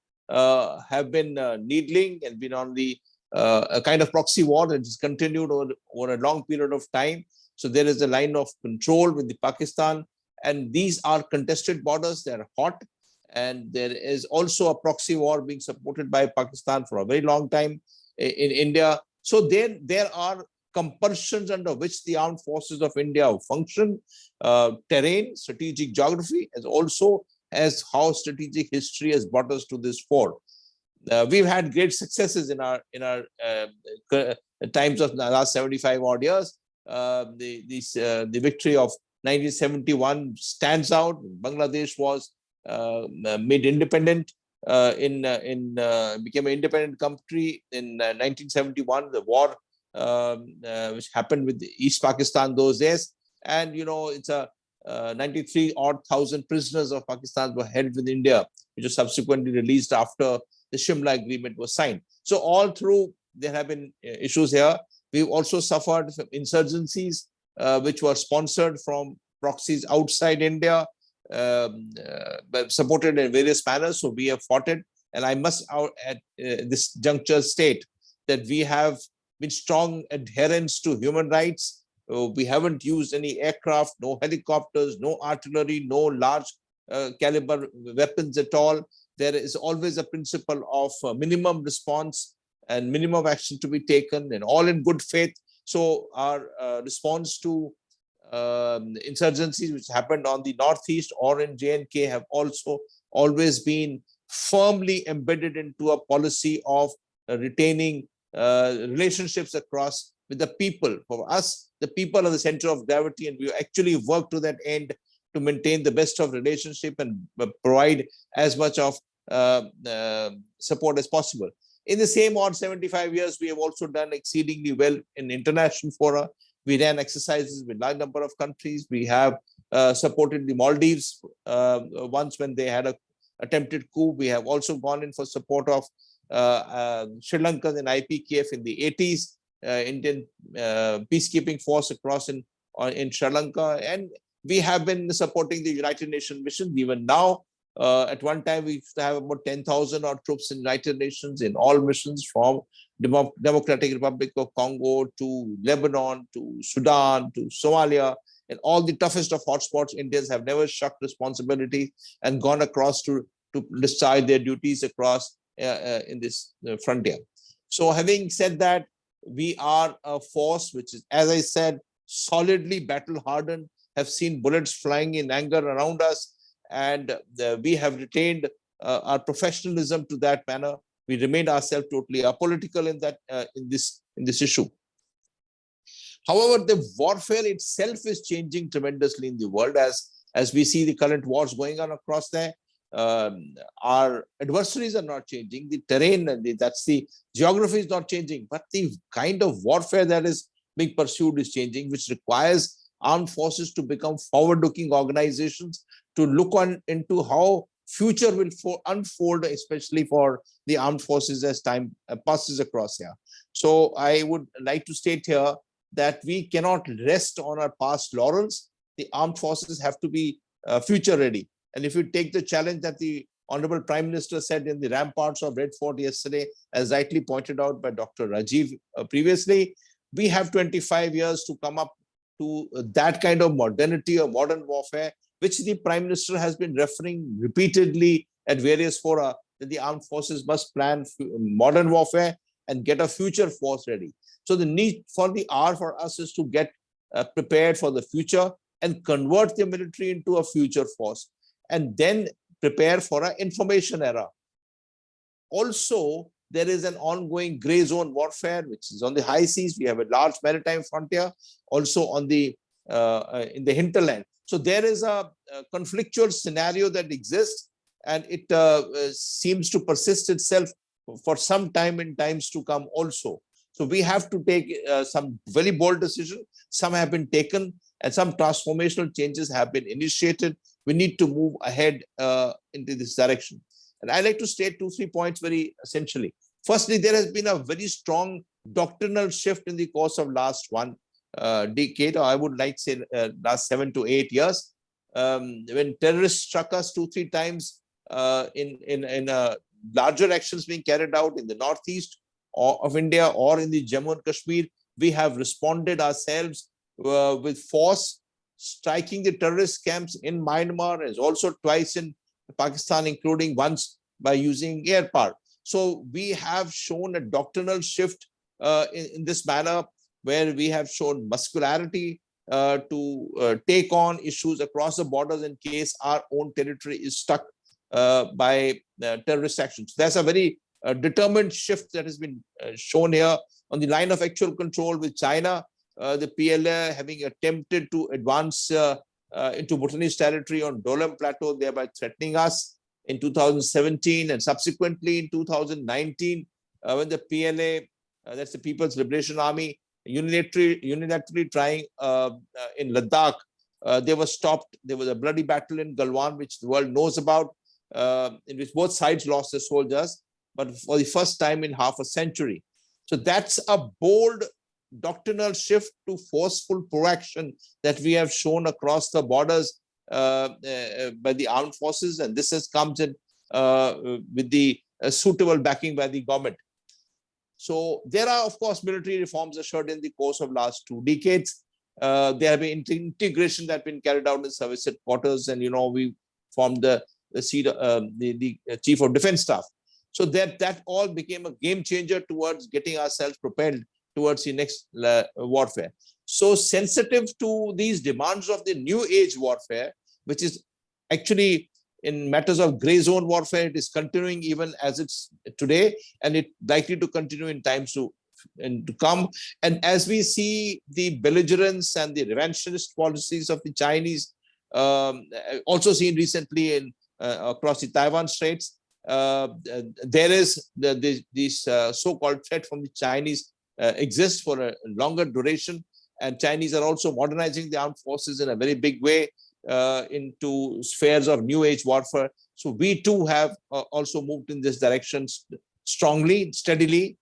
[SPEAKER 5] have been needling and been on the a kind of proxy war that has continued over a long period of time. So there is a line of control with the Pakistan, and these are contested borders. They are hot, and there is also a proxy war being supported by Pakistan for a very long time in India. So there are compulsions under which the armed forces of India function, terrain, strategic geography, as also as how strategic history has brought us to this fore. We've had great successes in our times of the last 75 odd years. The victory of 1971 stands out. Bangladesh was made independent became an independent country in 1971. The war which happened with East Pakistan those days, and it's a 93 odd thousand prisoners of Pakistan were held with India, which was subsequently released after the Shimla Agreement was signed. So all through there have been issues here. We've also suffered from insurgencies which were sponsored from proxies outside India, but supported in various manners. So we have fought it, and I must at this juncture state that we have been strong adherents to human rights. We haven't used any aircraft, no helicopters, no artillery, no large caliber weapons at all. There is always a principle of minimum response and minimum action to be taken, and all in good faith. So our response to insurgencies which happened on the northeast or in J&K have also always been firmly embedded into a policy of retaining relationships across with the people. For us, the people are the center of gravity, and we actually work to that end to maintain the best of relationship and provide as much of support as possible. In the same odd 75 years, we have also done exceedingly well in international fora. We ran exercises with a large number of countries. We have supported the Maldives once when they had a attempted coup. We have also gone in for support of Sri Lanka and IPKF in the 80s, Indian peacekeeping force across in Sri Lanka. And we have been supporting the United Nations mission. Even now, at one time, we used to have about 10,000 odd troops in United Nations in all missions, from Democratic Republic of Congo to Lebanon to Sudan to Somalia, and all the toughest of hotspots. Indians have never shucked responsibility and gone across to discharge their duties across in this frontier. So having said that, we are a force which is, as I said, solidly battle hardened, have seen bullets flying in anger around us, and we have retained our professionalism to that manner. We remained ourselves totally apolitical in that in this issue. However, the warfare itself is changing tremendously in the world as we see the current wars going on across there. Our adversaries are not changing. The terrain, that's the geography is not changing, but the kind of warfare that is being pursued is changing, which requires armed forces to become forward-looking organizations, to look into how future will unfold, especially for the armed forces as time passes across here. So I would like to state here that we cannot rest on our past laurels. The armed forces have to be future ready. And if you take the challenge that the Honorable Prime Minister said in the ramparts of Red Fort yesterday, as rightly pointed out by Dr. Rajiv previously, we have 25 years to come up to that kind of modernity or modern warfare, which the Prime Minister has been referring repeatedly at various fora, that the armed forces must plan modern warfare and get a future force ready. So the need for the hour for us is to get prepared for the future and convert the military into a future force, and then prepare for an information era. Also, there is an ongoing gray zone warfare, which is on the high seas. We have a large maritime frontier, also on the in the hinterland. So there is a conflictual scenario that exists, and it seems to persist itself for some time in times to come also. So we have to take some very bold decisions. Some have been taken, and some transformational changes have been initiated. We need to move ahead into this direction. And I like to state 2-3 points very essentially. Firstly, there has been a very strong doctrinal shift in the course of last one decade, or I would like to say last 7 to 8 years, when terrorists struck us 2-3 times in larger actions being carried out in the northeast of India or in the Jammu and Kashmir. We have responded ourselves with force, striking the terrorist camps in Myanmar, as also twice in Pakistan, including once by using air power. So we have shown a doctrinal shift in this manner, where we have shown muscularity to take on issues across the borders in case our own territory is struck by terrorist actions. That's a very determined shift that has been shown here on the line of actual control with China. The PLA having attempted to advance into Bhutanese territory on Dolam Plateau, thereby threatening us in 2017, and subsequently in 2019, when the PLA, that's the People's Liberation Army, unilaterally trying in Ladakh, they were stopped. There was a bloody battle in Galwan, which the world knows about, in which both sides lost their soldiers, but for the first time in half a century. So that's a bold doctrinal shift to forceful proaction that we have shown across the borders by the armed forces, and this has come in with the suitable backing by the government. So there are, of course, military reforms assured in the course of last 2 decades. There have been integration that been carried out in service headquarters, and we formed the chief of defense staff. So that all became a game changer towards getting ourselves propelled towards the next warfare. So sensitive to these demands of the new age warfare, which is actually in matters of gray zone warfare, it is continuing even as it's today, and it likely to continue in times to come. And as we see the belligerence and the revanchist policies of the Chinese, also seen recently in across the Taiwan Straits, there is this so-called threat from the Chinese exists for a longer duration, and Chinese are also modernizing the armed forces in a very big way into spheres of new age warfare. So we too have also moved in this direction strongly, steadily,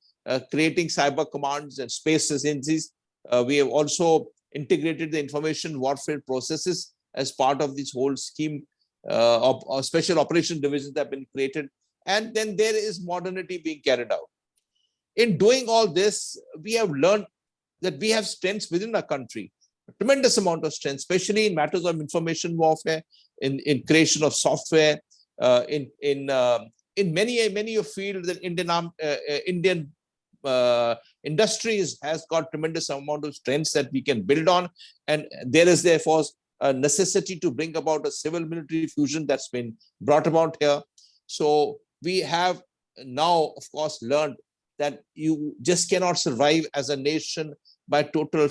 [SPEAKER 5] creating cyber commands and space agencies. We have also integrated the information warfare processes as part of this whole scheme of special operation divisions that have been created. And then there is modernity being carried out. In doing all this, we have learned that we have strengths within our country, a tremendous amount of strength, especially in matters of information warfare, in creation of software, in many of fields that Indian industries has got tremendous amount of strengths that we can build on, and there is therefore a necessity to bring about a civil-military fusion that's been brought about here. So we have now, of course, learned that you just cannot survive as a nation by total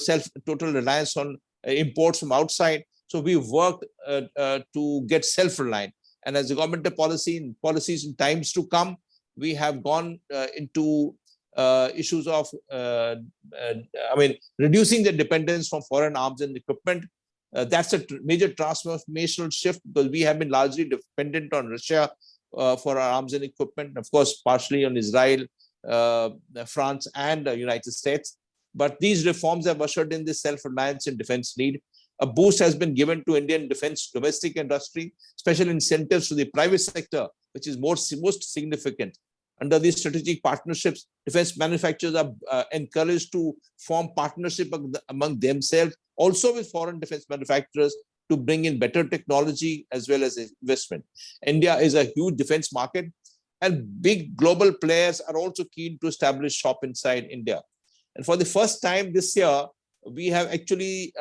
[SPEAKER 5] reliance on imports from outside. So we've worked to get self-reliant. And as a government of policies in times to come, we have gone into issues of, reducing the dependence from foreign arms and equipment. That's a major transformational shift, because we have been largely dependent on Russia for our arms and equipment, of course, partially on Israel, France, and the United States. But these reforms have ushered in this self-reliance in defense need. A boost has been given to Indian defense domestic industry, special incentives to the private sector, which is most significant. Under these strategic partnerships, defense manufacturers are encouraged to form partnership among themselves, also with foreign defense manufacturers, to bring in better technology as well as investment. India is a huge defense market, and big global players are also keen to establish shop inside India. And for the first time this year, we have actually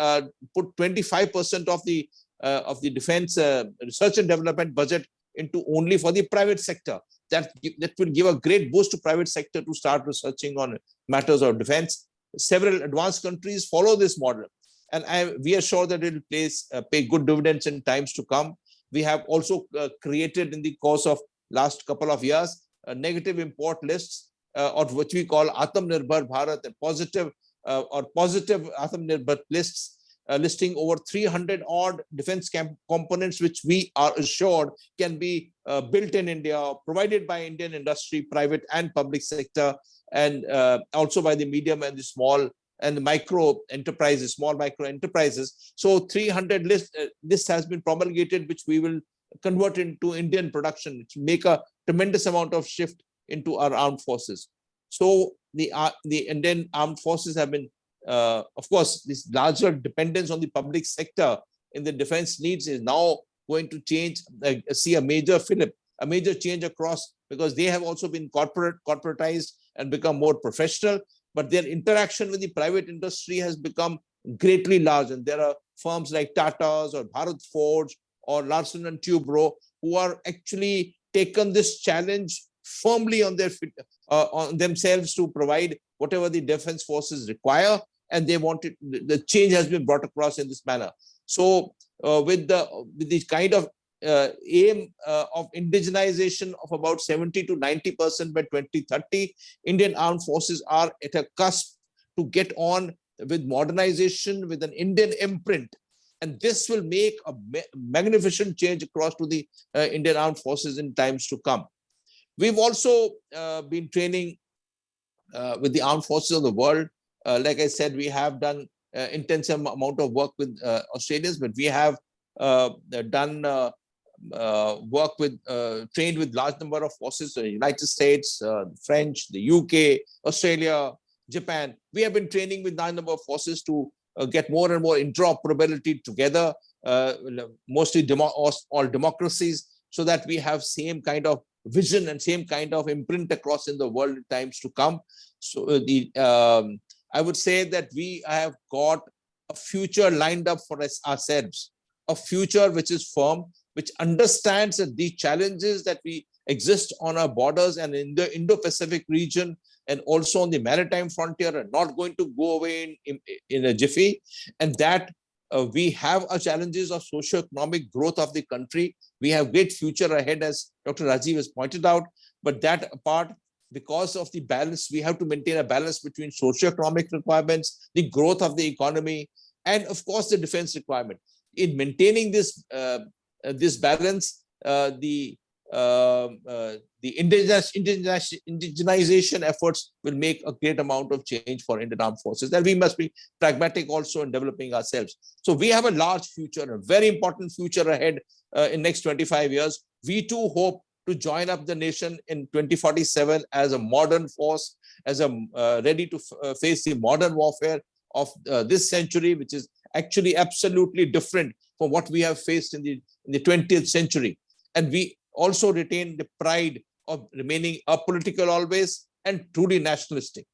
[SPEAKER 5] put 25% of the defense research and development budget into only for the private sector. That will give a great boost to private sector to start researching on matters of defense. Several advanced countries follow this model, and we are sure that it will pay good dividends in times to come. We have also created in the course of last couple of years negative import lists, or what we call Atmanirbhar Bharat, and positive Atmanirbhar lists, listing over 300 odd defense components which we are assured can be built in India, provided by Indian industry, private and public sector, and also by the medium and the small and the micro enterprises, small micro enterprises. So 300 list has been promulgated, which we will convert into Indian production, which make a tremendous amount of shift into our armed forces. So the Indian armed forces have been, of course, this larger dependence on the public sector in the defense needs is now going to change, see a major change across, because they have also been corporatized and become more professional, but their interaction with the private industry has become greatly large. And there are firms like Tata's or Bharat Forge or Larsen and Toubro who are actually taken this challenge firmly on on themselves to provide whatever the defense forces require, and they wanted the change has been brought across in this manner. So with the kind of aim of indigenization of about 70 to 90% by 2030, Indian armed forces are at a cusp to get on with modernization with an Indian imprint. And this will make a magnificent change across to the Indian armed forces in times to come. We've also been training with the armed forces of the world. Like I said, we have done intensive amount of work with Australians, but we have done trained with large number of forces, the United States, French, the UK, Australia, Japan. We have been training with large number of forces to get more and more interoperability together, mostly all democracies, so that we have same kind of vision and same kind of imprint across in the world in times to come. So I would say that we have got a future lined up for us ourselves, a future which is firm, which understands that the challenges that we exist on our borders and in the Indo-Pacific region and also on the maritime frontier are not going to go away in a jiffy, and that we have our challenges of socio-economic growth of the country. We have great future ahead, as Dr. Rajiv has pointed out, but that apart, because of the balance, we have to maintain a balance between socio-economic requirements, the growth of the economy, and of course the defense requirement. In maintaining this this balance, the indigenization efforts will make a great amount of change for Indian Armed Forces. And we must be pragmatic also in developing ourselves. So we have a large future, a very important future ahead in next 25 years. We too hope to join up the nation in 2047 as a modern force, as a ready to face the modern warfare of this century, which is actually absolutely different from what we have faced in the 20th century. And we also retain the pride of remaining apolitical always and truly nationalistic.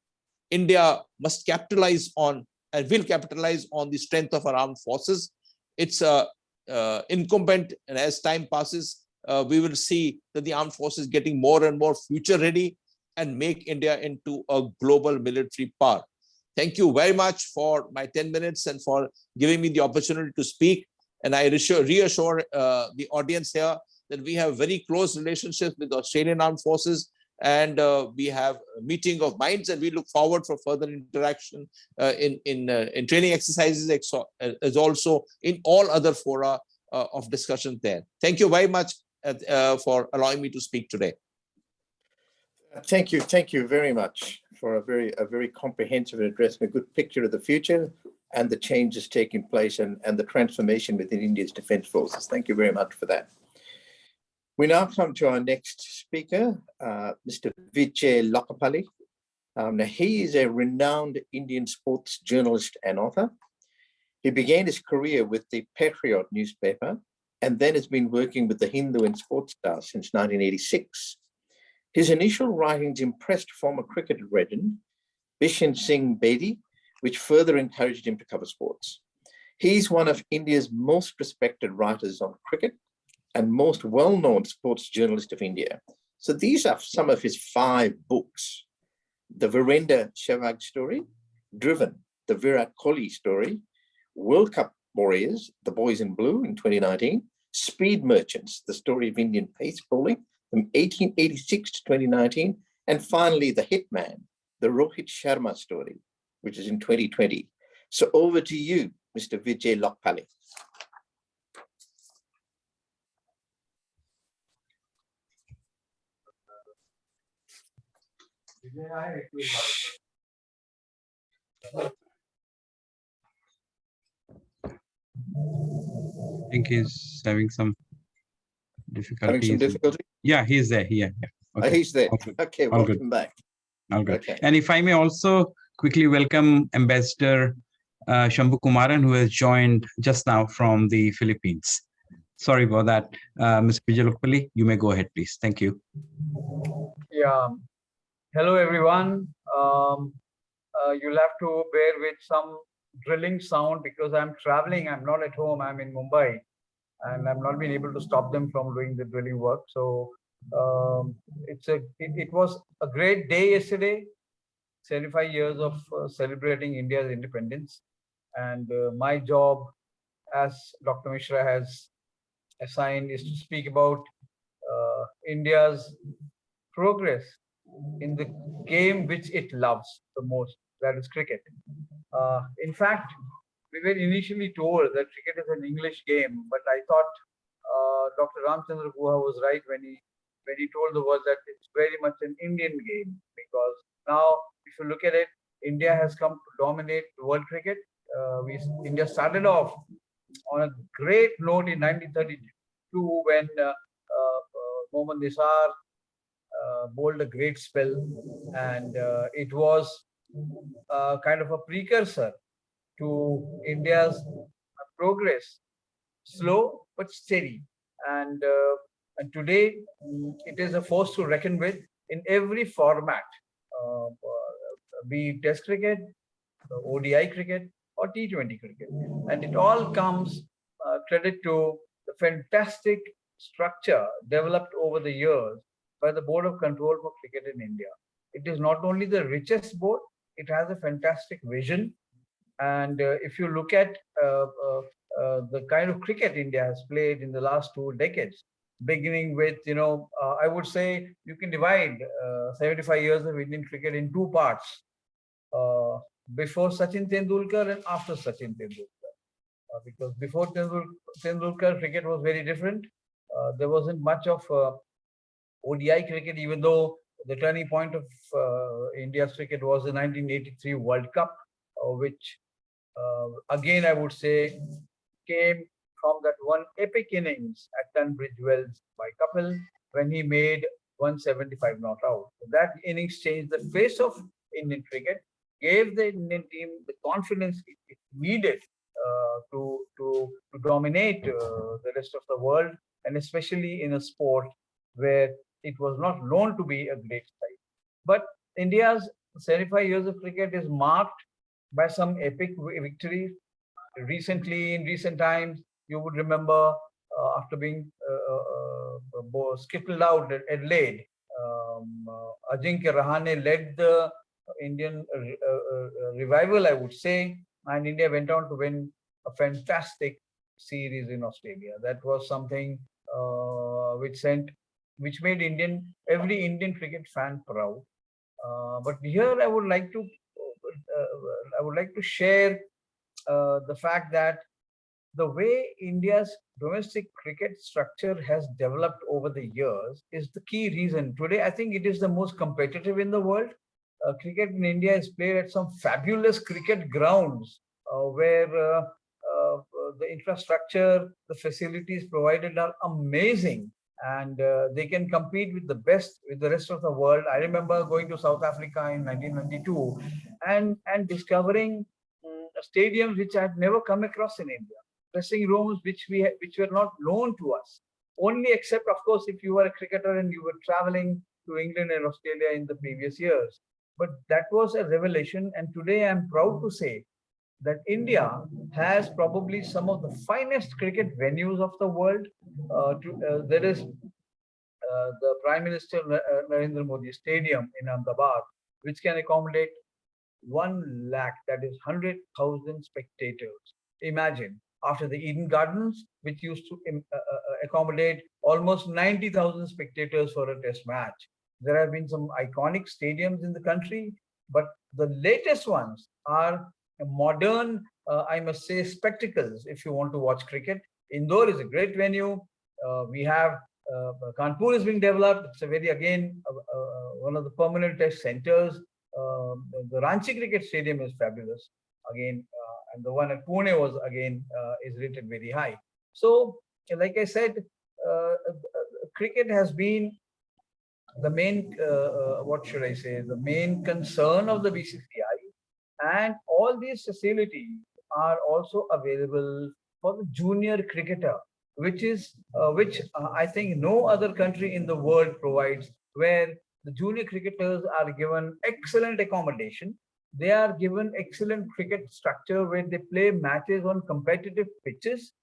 [SPEAKER 5] India must capitalize on and will capitalize on the strength of our armed forces. It's incumbent, and as time passes, we will see that the armed forces getting more and more future ready and make India into a global military power. Thank you very much for my 10 minutes and for giving me the opportunity to speak. And I reassure the audience here that we have very close relationships with the Australian Armed Forces, and we have a meeting of minds, and we look forward for further interaction in training exercises as also in all other fora of discussion there. Thank you very much for allowing me to speak today.
[SPEAKER 3] Thank you very much for a very comprehensive address and a good picture of the future and the changes taking place and the transformation within India's defence forces. Thank you very much for that. We now come to our next speaker, Mr. Vijay Lokapalli. Now, he is a renowned Indian sports journalist and author. He began his career with the Patriot newspaper and then has been working with the Hindu and Sports Star since 1986. His initial writings impressed former cricketer legend Bishan Singh Bedi, which further encouraged him to cover sports. He's one of India's most respected writers on cricket and most well-known sports journalist of India. So these are some of his 5 books: The Virender Sehwag Story, Driven, The Virat Kohli Story, World Cup Warriors, The Boys in Blue in 2019, Speed Merchants, The Story of Indian Pace Bowling from 1886 to 2019, and finally The Hitman, The Rohit Sharma Story, which is in 2020. So over to you, Mr. Vijay Lokapalli.
[SPEAKER 2] I think he's having some difficulties.
[SPEAKER 3] Having some difficulty?
[SPEAKER 2] Yeah, he's there. Yeah.
[SPEAKER 3] Okay. He's there.
[SPEAKER 2] All
[SPEAKER 3] Okay,
[SPEAKER 2] all
[SPEAKER 3] welcome
[SPEAKER 2] good.
[SPEAKER 3] back.
[SPEAKER 2] All good.
[SPEAKER 3] Okay.
[SPEAKER 2] And if I may also quickly welcome Ambassador Shambhu Kumaran, who has joined just now from the Philippines. Sorry about that. Mr. Vijay Lokapalli, you may go ahead, please. Thank you.
[SPEAKER 6] Yeah. Hello, everyone. You'll have to bear with some drilling sound because I'm traveling. I'm not at home. I'm in Mumbai, and I've not been able to stop them from doing the drilling work. So it was a great day yesterday. 75 years of celebrating India's independence, and my job, as Dr. Mishra has assigned, is to speak about India's progress in the game which it loves the most, that is cricket. In fact, we were initially told that cricket is an English game, but I thought Dr. Ramchandra Guha was right when he told the world that it's very much an Indian game, because now, if you look at it, India has come to dominate world cricket. India started off on a great note in 1932 II when Mohammad Nisar bowled a great spell, and it was kind of a precursor to India's progress, slow but steady. And today it is a force to reckon with in every format, be it Test cricket, ODI cricket, or T20 cricket. And it all comes credit to the fantastic structure developed over the years by the Board of Control for Cricket in India. It is not only the richest board, it has a fantastic vision. And if you look at the kind of cricket India has played in the last 2 decades, beginning with, I would say you can divide 75 years of Indian cricket in two parts. Before Sachin Tendulkar and after Sachin Tendulkar. Because before Tendulkar, cricket was very different. There wasn't much of ODI cricket, even though the turning point of India's cricket was the 1983 World Cup, which again I would say came from that one epic innings at Tunbridge Wells by Kapil when he made 175 not out. That innings changed the face of Indian cricket, gave the Indian team the confidence it needed to dominate the rest of the world, and especially in a sport where it was not known to be a great side. But India's 75 years of cricket is marked by some epic victories. Recently, in recent times, you would remember after being skittled out at Adelaide, Ajinkya Rahane led the Indian revival, I would say, and India went on to win a fantastic series in Australia. That was something which made every Indian cricket fan proud. But here I would like to share the fact that the way India's domestic cricket structure has developed over the years is the key reason. Today, I think it is the most competitive in the world. Cricket in India is played at some fabulous cricket grounds where the infrastructure, the facilities provided are amazing, and they can compete with the best, with the rest of the world. I remember going to South Africa in 1992 and discovering stadiums which I had never come across in India, dressing rooms which were not known to us, only except of course if you were a cricketer and you were traveling to England and Australia in the previous years. But that was a revelation, and today I'm proud to say that India has probably some of the finest cricket venues of the world. There is the Prime Minister Narendra Modi Stadium in Ahmedabad, which can accommodate 1 lakh, that is 100,000 spectators. Imagine, after the Eden Gardens, which used to accommodate almost 90,000 spectators for a test match. There have been some iconic stadiums in the country, but the latest ones are modern, I must say, spectacles if you want to watch cricket. Indore is a great venue. We have Kanpur is being developed. It's a very, again, one of the permanent test centers. The Ranchi Cricket Stadium is fabulous again, and the one at Pune was again is rated very high. So, like I said, cricket has been the main, what should I say, the main concern of the BCCI, and all these facilities are also available for the junior cricketer, which I think no other country in the world provides, where the junior cricketers are given excellent accommodation. They are given excellent cricket structure where they play matches on competitive pitches,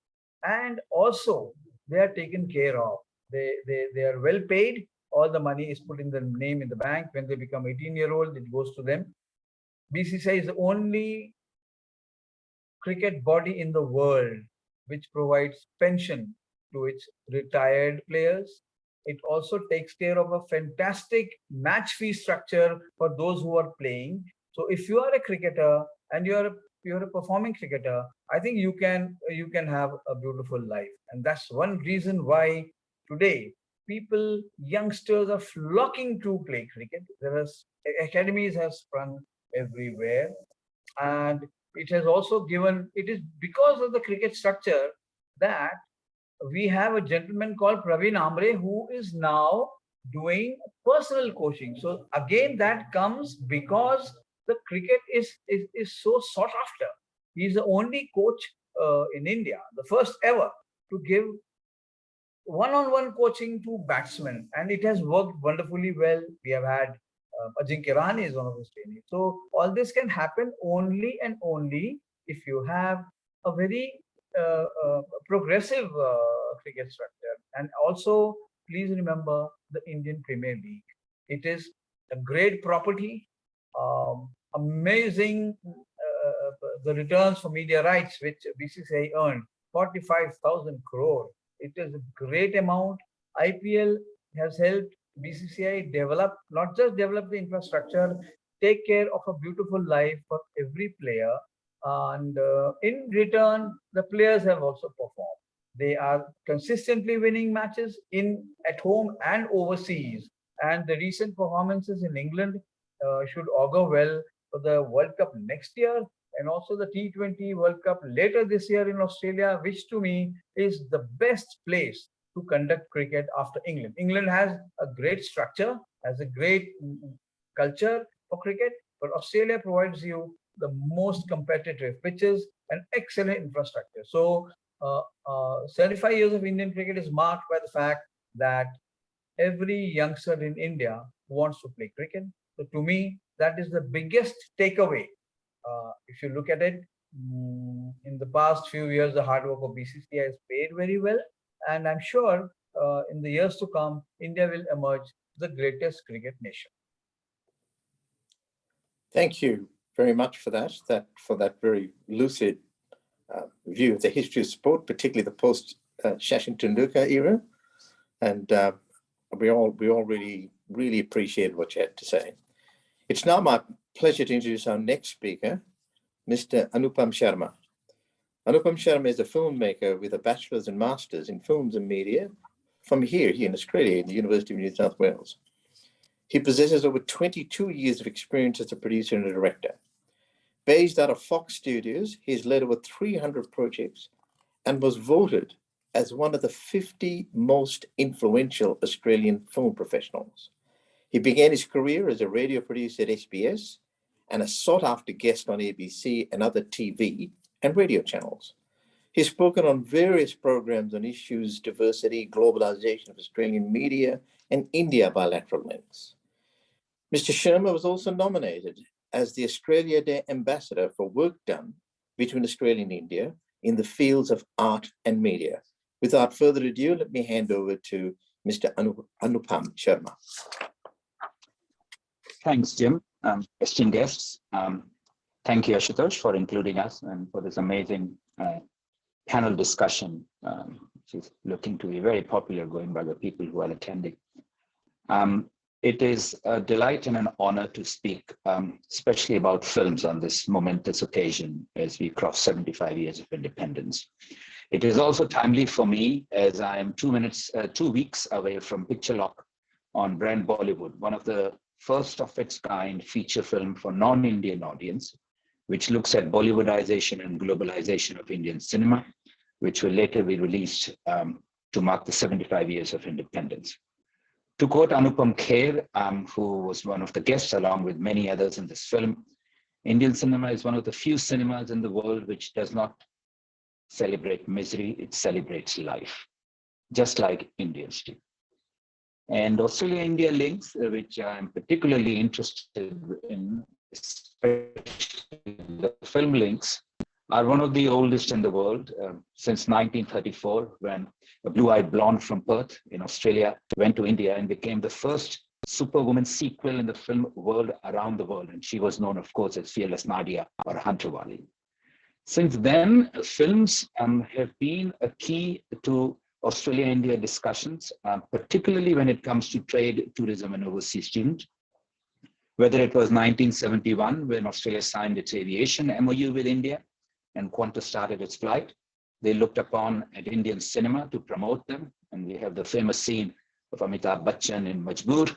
[SPEAKER 6] and also they are taken care of. They are well paid. All the money is put in the name in the bank. When they become 18-year-old, it goes to them. BCCI is the only cricket body in the world which provides pension to its retired players. It also takes care of a fantastic match fee structure for those who are playing. So if you are a cricketer and you're a performing cricketer, I think you can have a beautiful life. And that's one reason why today youngsters are flocking to play cricket. Academies have sprung everywhere, and it has also given, it is because of the cricket structure that we have a gentleman called Praveen Ambre who is now doing personal coaching. So again, that comes because the cricket is so sought after. He's the only coach in India, the first ever to give one-on-one coaching to batsmen, and it has worked wonderfully well. We have had Ajinkya Rahane is one of his trainees. So all this can happen only and only if you have a very progressive cricket structure. And also, please remember the Indian Premier League. It is a great property, amazing the returns for media rights which BCCI earned, 45,000 crore. It is a great amount. IPL has helped BCCI develop, not just develop the infrastructure, take care of a beautiful life for every player. And in return, the players have also performed. They are consistently winning matches at home and overseas. And the recent performances in England should augur well for the World Cup next year, and also the T20 World Cup later this year in Australia, which to me is the best place to conduct cricket after England. England has a great structure, has a great culture for cricket, but Australia provides you the most competitive pitches and excellent infrastructure. So 75 years of Indian cricket is marked by the fact that every youngster in India wants to play cricket. So to me, that is the biggest takeaway. If you look at it, in the past few years, the hard work of BCCI has paid very well. And I'm sure in the years to come, India will emerge the greatest cricket nation.
[SPEAKER 3] Thank you very much for that very lucid view of the history of sport, particularly the post Sachin Tendulkar era. And we all really appreciate what you had to say. It's now my pleasure to introduce our next speaker, Mr. Anupam Sharma. Anupam Sharma is a filmmaker with a bachelor's and master's in films and media from here in Australia, in the University of New South Wales. He possesses over 22 years of experience as a producer and a director. Based out of Fox Studios, he's led over 300 projects and was voted as one of the 50 most influential Australian film professionals. He began his career as a radio producer at SBS and a sought-after guest on ABC and other TV and radio channels. He's spoken on various programs on issues, diversity, globalization of Australian media, and India bilateral links. Mr. Sharma was also nominated as the Australia Day Ambassador for work done between Australia and India in the fields of art and media. Without further ado, let me hand over to Mr. Anupam Sharma.
[SPEAKER 7] Thanks, Jim. Esteemed guests, thank you, Ashutosh, for including us and for this amazing panel discussion, which is looking to be very popular going by the people who are attending. It is a delight and an honor to speak, especially about films on this momentous occasion as we cross 75 years of independence. It is also timely for me as I am 2 weeks away from Picture Lock on Brand Bollywood, one of the first of its kind feature film for non-Indian audience, which looks at Bollywoodization and globalization of Indian cinema, which will later be released to mark the 75 years of independence. To quote Anupam Kher, who was one of the guests along with many others in this film, Indian cinema is one of the few cinemas in the world which does not celebrate misery, it celebrates life, just like Indians do. And Australia-India links, which I'm particularly interested in, especially the film links, are one of the oldest in the world since 1934, when a blue-eyed blonde from Perth in Australia went to India and became the first superwoman sequel in the film world around the world. And she was known, of course, as Fearless Nadia or Hunterwali. Since then, films have been a key to Australia-India discussions, particularly when it comes to trade, tourism, and overseas students. Whether it was 1971, when Australia signed its aviation MOU with India and Qantas started its flight, they looked upon at Indian cinema to promote them. And we have the famous scene of Amitabh Bachchan in Majboor,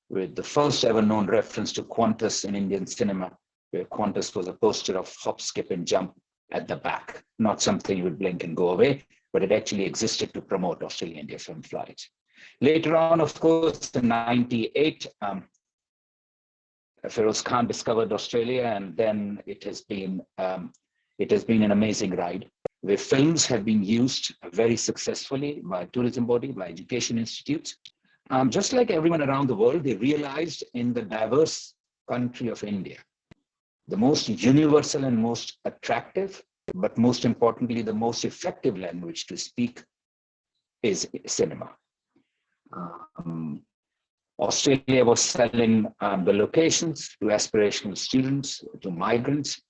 [SPEAKER 7] with the first ever known reference to Qantas in Indian cinema, where Qantas was a poster of hop, skip, and jump at the back, not something you would blink and go away, but it actually existed to promote Australia-India film flights. Later on, of course, in '98, Feroz Khan discovered Australia, and then it has been an amazing ride, where films have been used very successfully by tourism body, by education institutes. Just like everyone around the world, they realized in the diverse country of India, the most universal and most attractive, but most importantly, the most effective language to speak is cinema. Australia was selling the locations to aspirational students, to migrants.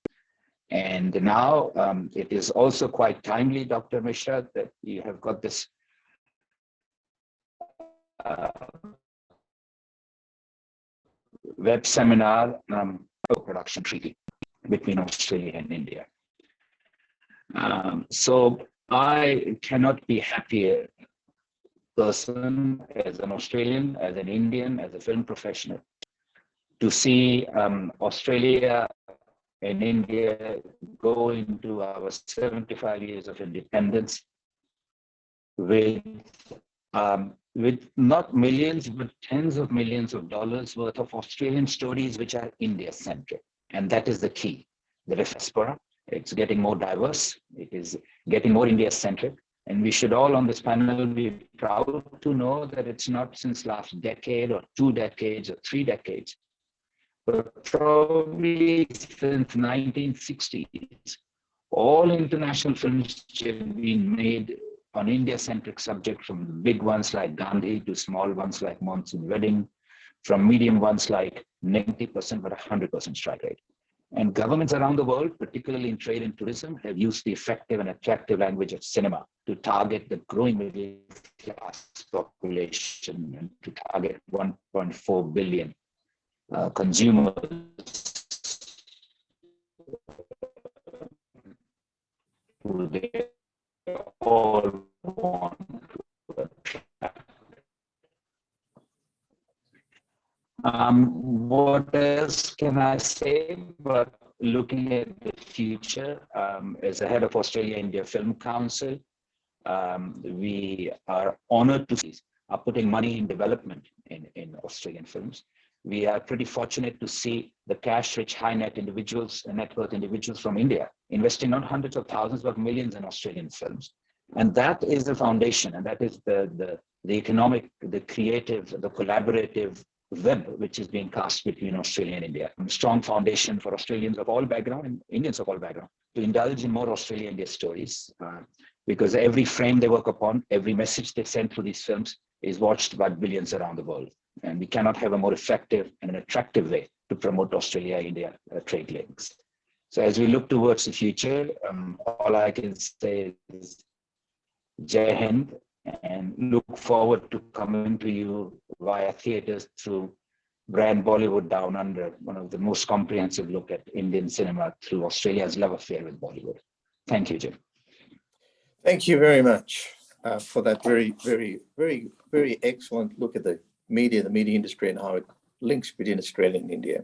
[SPEAKER 7] And now it is also quite timely, Dr. Mishra, that you have got this web seminar co-production treaty between Australia and India. So I cannot be happier person as an Australian, as an Indian, as a film professional, to see Australia and India go into our 75 years of independence with not millions, but tens of millions of dollars worth of Australian stories which are India-centric. And that is the key. The diaspora, it's getting more diverse, it is getting more India-centric. And we should all on this panel be proud to know that it's not since last decade or 2 decades or 3 decades, but probably since 1960s, all international films have been made on India-centric subjects, from big ones like Gandhi to small ones like Monsoon Wedding, from medium ones like 90% but 100% strike rate. And governments around the world, particularly in trade and tourism, have used the effective and attractive language of cinema to target the growing middle class population and to target 1.4 billion consumers who they all want to attract. What else can I say? But looking at the future, as the head of Australia-India Film Council, we are honored to see are putting money in development in Australian films. We are pretty fortunate to see the cash-rich, high-net individuals and net worth individuals from India investing not hundreds of thousands but millions in Australian films. And that is the foundation, and that is the economic, the creative, the collaborative web which is being cast between Australia and India. A strong foundation for Australians of all background and Indians of all background to indulge in more Australia-India stories, because every frame they work upon, every message they send through these films is watched by billions around the world. And we cannot have a more effective and an attractive way to promote Australia-India trade links. So as we look towards the future, all I can say is Jai Hind, and look forward to coming to you via theaters through Brand Bollywood Down Under, one of the most comprehensive look at Indian cinema through Australia's love affair with Bollywood. Thank you, Jim.
[SPEAKER 3] Thank you very much for that very, very, very, very excellent look at the media industry and how it links between Australia and India.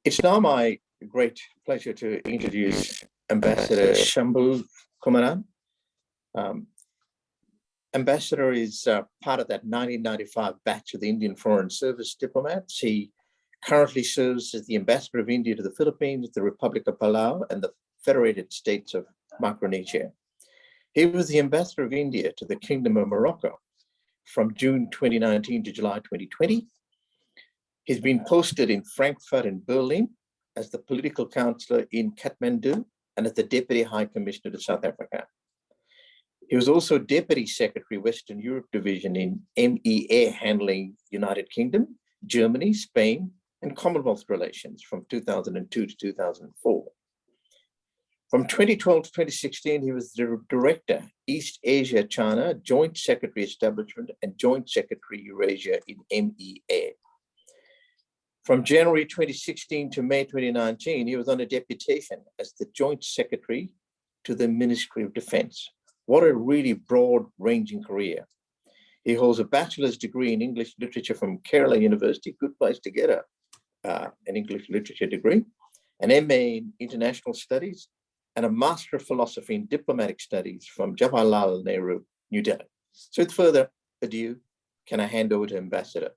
[SPEAKER 3] It's now my great pleasure to introduce Ambassador Shambhu Kumaran. Ambassador is part of that 1995 batch of the Indian Foreign Service diplomats. He currently serves as the Ambassador of India to the Philippines, the Republic of Palau, and the Federated States of Micronesia. He was the Ambassador of India to the Kingdom of Morocco from June 2019 to July 2020. He's been posted in Frankfurt and Berlin as the political counselor in Kathmandu and as the Deputy High Commissioner to South Africa. He was also Deputy Secretary, Western Europe Division in MEA, handling United Kingdom, Germany, Spain, and Commonwealth relations from 2002 to 2004. From 2012 to 2016, he was the Director, East Asia, China, Joint Secretary Establishment, and Joint Secretary Eurasia in MEA. From January 2016 to May 2019, he was on a deputation as the Joint Secretary to the Ministry of Defense. What a really broad-ranging career. He holds a bachelor's degree in English literature from Kerala University, good place to get an English literature degree, an MA in international studies, and a Master of Philosophy in Diplomatic Studies from Jawaharlal Nehru, New Delhi. So with further ado, can I hand over to Ambassador?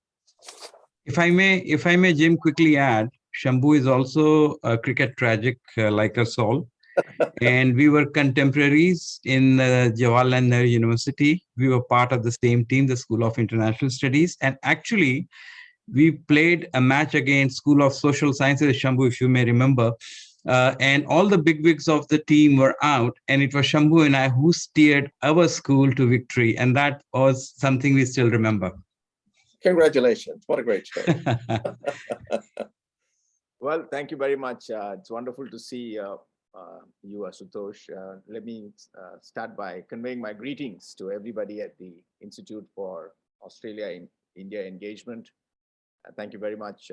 [SPEAKER 2] If I may, Jim, quickly add, Shambhu is also a cricket tragic like us all. And we were contemporaries in Jawaharlal Nehru University. We were part of the same team, the School of International Studies. And actually, we played a match against School of Social Sciences, Shambhu, if you may remember. And all the bigwigs of the team were out. And it was Shambhu and I who steered our school to victory. And that was something we still remember.
[SPEAKER 3] Congratulations. What a great story.
[SPEAKER 8] Well, thank you very much. It's wonderful to see you, Ashutosh. Let me start by conveying my greetings to everybody at the Institute for Australia in India Engagement. Thank you very much,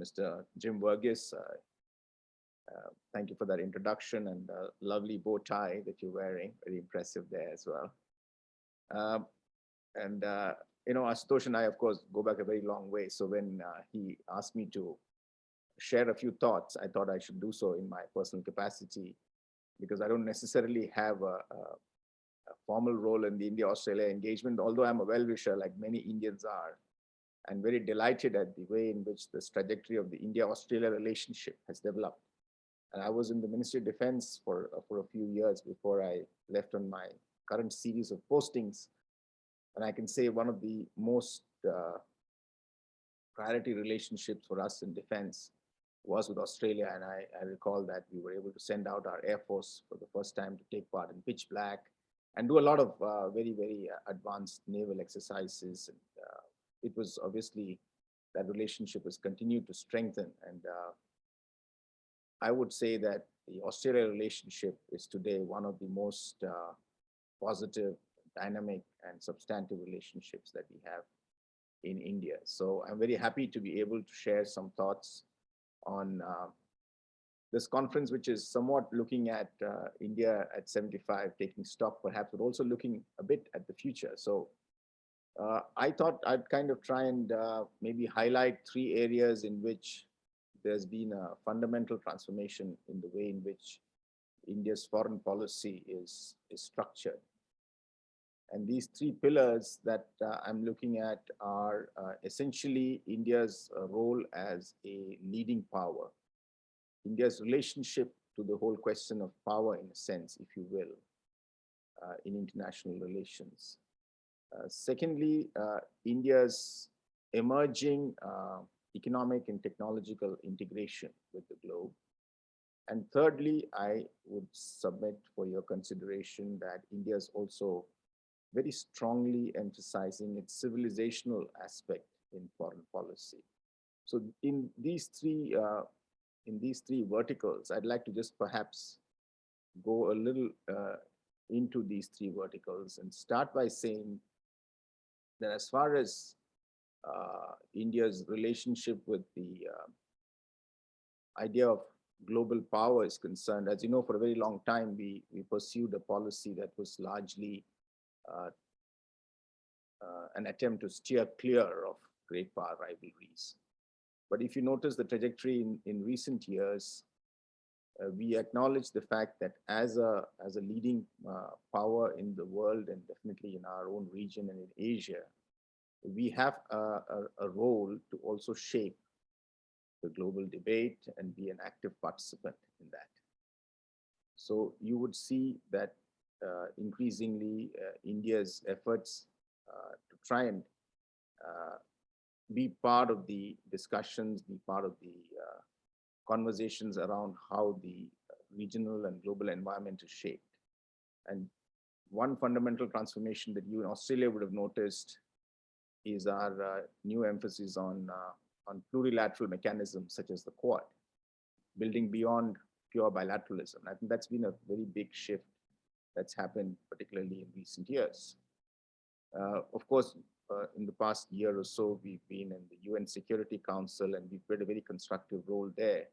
[SPEAKER 8] Mr. Jim Verghese. Thank you for that introduction and the lovely bow tie that you're wearing. Very impressive there as well. You know, Ashutosh and I, of course, go back a very long way. So when he asked me to share a few thoughts, I thought I should do so in my personal capacity, because I don't necessarily have a formal role in the India-Australia engagement, although I'm a well-wisher like many Indians are, and very delighted at the way in which this trajectory of the India-Australia relationship has developed. And I was in the Ministry of Defense for a few years before I left on my current series of postings. And I can say one of the most priority relationships for us in defense was with Australia. And I recall that we were able to send out our Air Force for the first time to take part in pitch black and do a lot of very, very advanced naval exercises. And it was obviously that relationship has continued to strengthen. And I would say that the Australia relationship is today one of the most positive, dynamic, and substantive relationships that we have in India. So I'm very happy to be able to share some thoughts on this conference, which is somewhat looking at India at 75, taking stock perhaps, but also looking a bit at the future. So I thought I'd kind of try and maybe highlight 3 areas in which there's been a fundamental transformation in the way in which India's foreign policy is structured. And these 3 pillars that I'm looking at are essentially India's role as a leading power, India's relationship to the whole question of power, in a sense, if you will, in international relations. Secondly, India's emerging economic and technological integration with the globe. And thirdly, I would submit for your consideration that India is also very strongly emphasizing its civilizational aspect in foreign policy. So in these three verticals, I'd like to just perhaps go a little into these 3 verticals and start by saying that as far as India's relationship with the idea of global power is concerned, as you know, for a very long time, we pursued a policy that was largely an attempt to steer clear of great power rivalries. But if you notice the trajectory in recent years, we acknowledge the fact that as a leading power in the world, and definitely in our own region and in Asia, we have a role to also shape the global debate and be an active participant in that. So you would see that increasingly India's efforts to try and be part of the discussions, be part of the conversations around how the regional and global environment is shaped. And one fundamental transformation that you in Australia would have noticed is our new emphasis on plurilateral mechanisms such as the Quad, building beyond pure bilateralism. I think that's been a very big shift that's happened, particularly in recent years. Of course, in the past year or so, we've been in the UN Security Council and we've played a very constructive role there.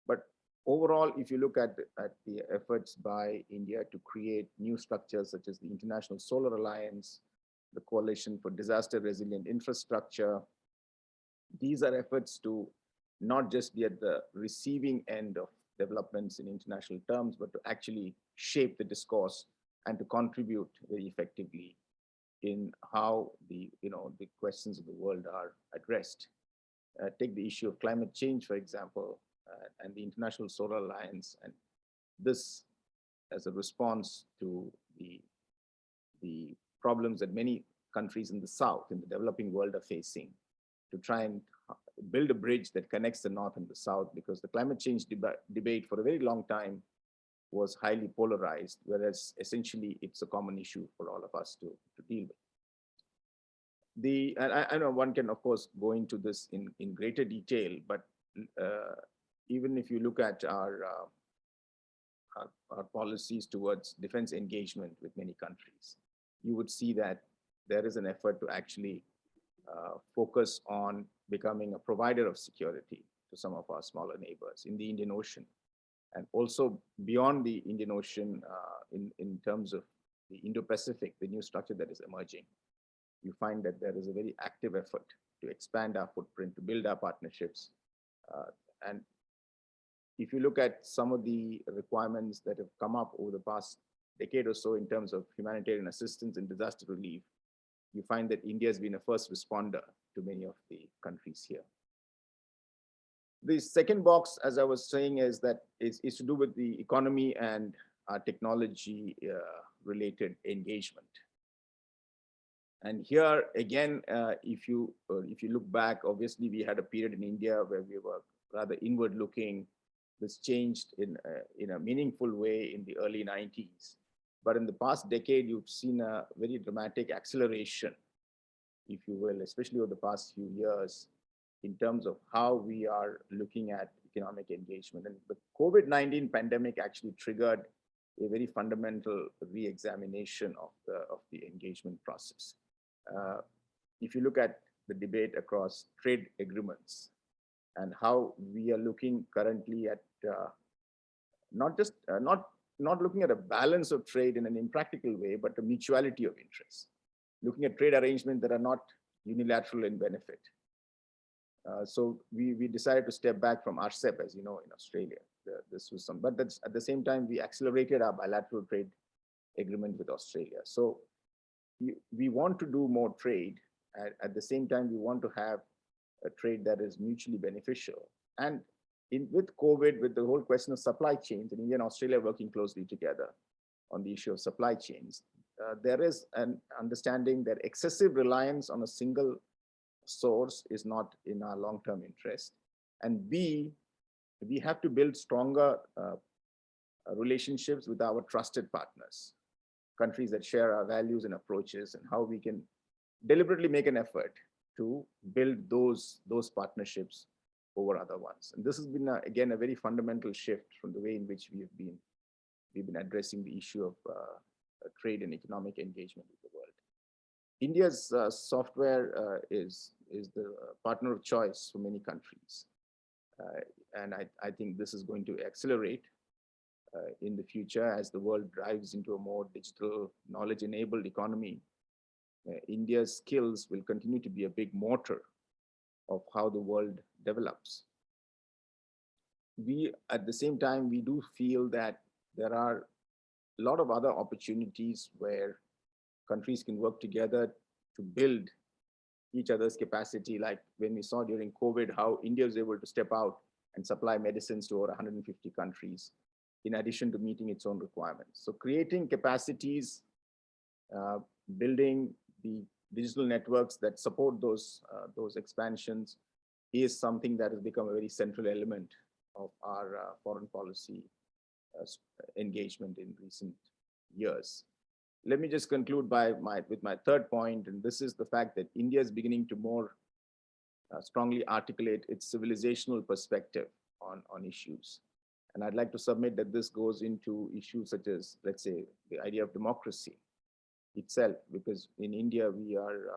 [SPEAKER 8] But overall, if you look at the efforts by India to create new structures such as the International Solar Alliance, the Coalition for Disaster Resilient Infrastructure, these are efforts to not just be at the receiving end of developments in international terms, but to actually shape the discourse and to contribute very effectively in how the questions of the world are addressed. Take the issue of climate change, for example, and the International Solar Alliance, and this as a response to the problems that many countries in the South, in the developing world, are facing, to try and build a bridge that connects the North and the South, because the climate change debate for a very long time was highly polarized, whereas essentially it's a common issue for all of us to deal with. And I know one can, of course, go into this in greater detail, but even if you look at our policies towards defense engagement with many countries, you would see that there is an effort to actually focus on becoming a provider of security to some of our smaller neighbors in the Indian Ocean, and also beyond the Indian Ocean in terms of the Indo-Pacific, the new structure that is emerging. You find that there is a very active effort to expand our footprint, to build our partnerships. And if you look at some of the requirements that have come up over the past decade or so in terms of humanitarian assistance and disaster relief, you find that India has been a first responder to many of the countries here. The second box, as I was saying, is to do with the economy and our technology related engagement. And here again, if you look back, obviously we had a period in India where we were rather inward looking. This changed in a meaningful way in the early 90s. But in the past decade, you've seen a very dramatic acceleration, if you will, especially over the past few years, in terms of how we are looking at economic engagement. And the COVID-19 pandemic actually triggered a very fundamental re-examination of the engagement process. If you look at the debate across trade agreements and how we are looking currently at not looking at a balance of trade in an impractical way, but a mutuality of interest, looking at trade arrangements that are not unilateral in benefit. So we decided to step back from RCEP, as you know, in Australia. But that's, at the same time, we accelerated our bilateral trade agreement with Australia. So we want to do more trade. At the same time, we want to have a trade that is mutually beneficial. And with COVID, with the whole question of supply chains, and India and Australia working closely together on the issue of supply chains, there is an understanding that excessive reliance on a single source is not in our long-term interest. And B, we have to build stronger relationships with our trusted partners, countries that share our values and approaches, and how we can deliberately make an effort to build those partnerships over other ones. And this has been, again, a very fundamental shift from the way in which we've been addressing the issue of trade and economic engagement with the world. India's software is the partner of choice for many countries. And I think this is going to accelerate in the future as the world drives into a more digital, knowledge-enabled economy. India's skills will continue to be a big motor of how the world develops. At the same time, we do feel that there are a lot of other opportunities where countries can work together to build each other's capacity, like when we saw during COVID, how India was able to step out and supply medicines to over 150 countries, in addition to meeting its own requirements. So creating capacities, building the digital networks that support those expansions is something that has become a very central element of our foreign policy engagement in recent years. Let me just conclude with my third point, and this is the fact that India is beginning to more strongly articulate its civilizational perspective on issues. And I'd like to submit that this goes into issues such as, let's say, the idea of democracy itself, because in India, we are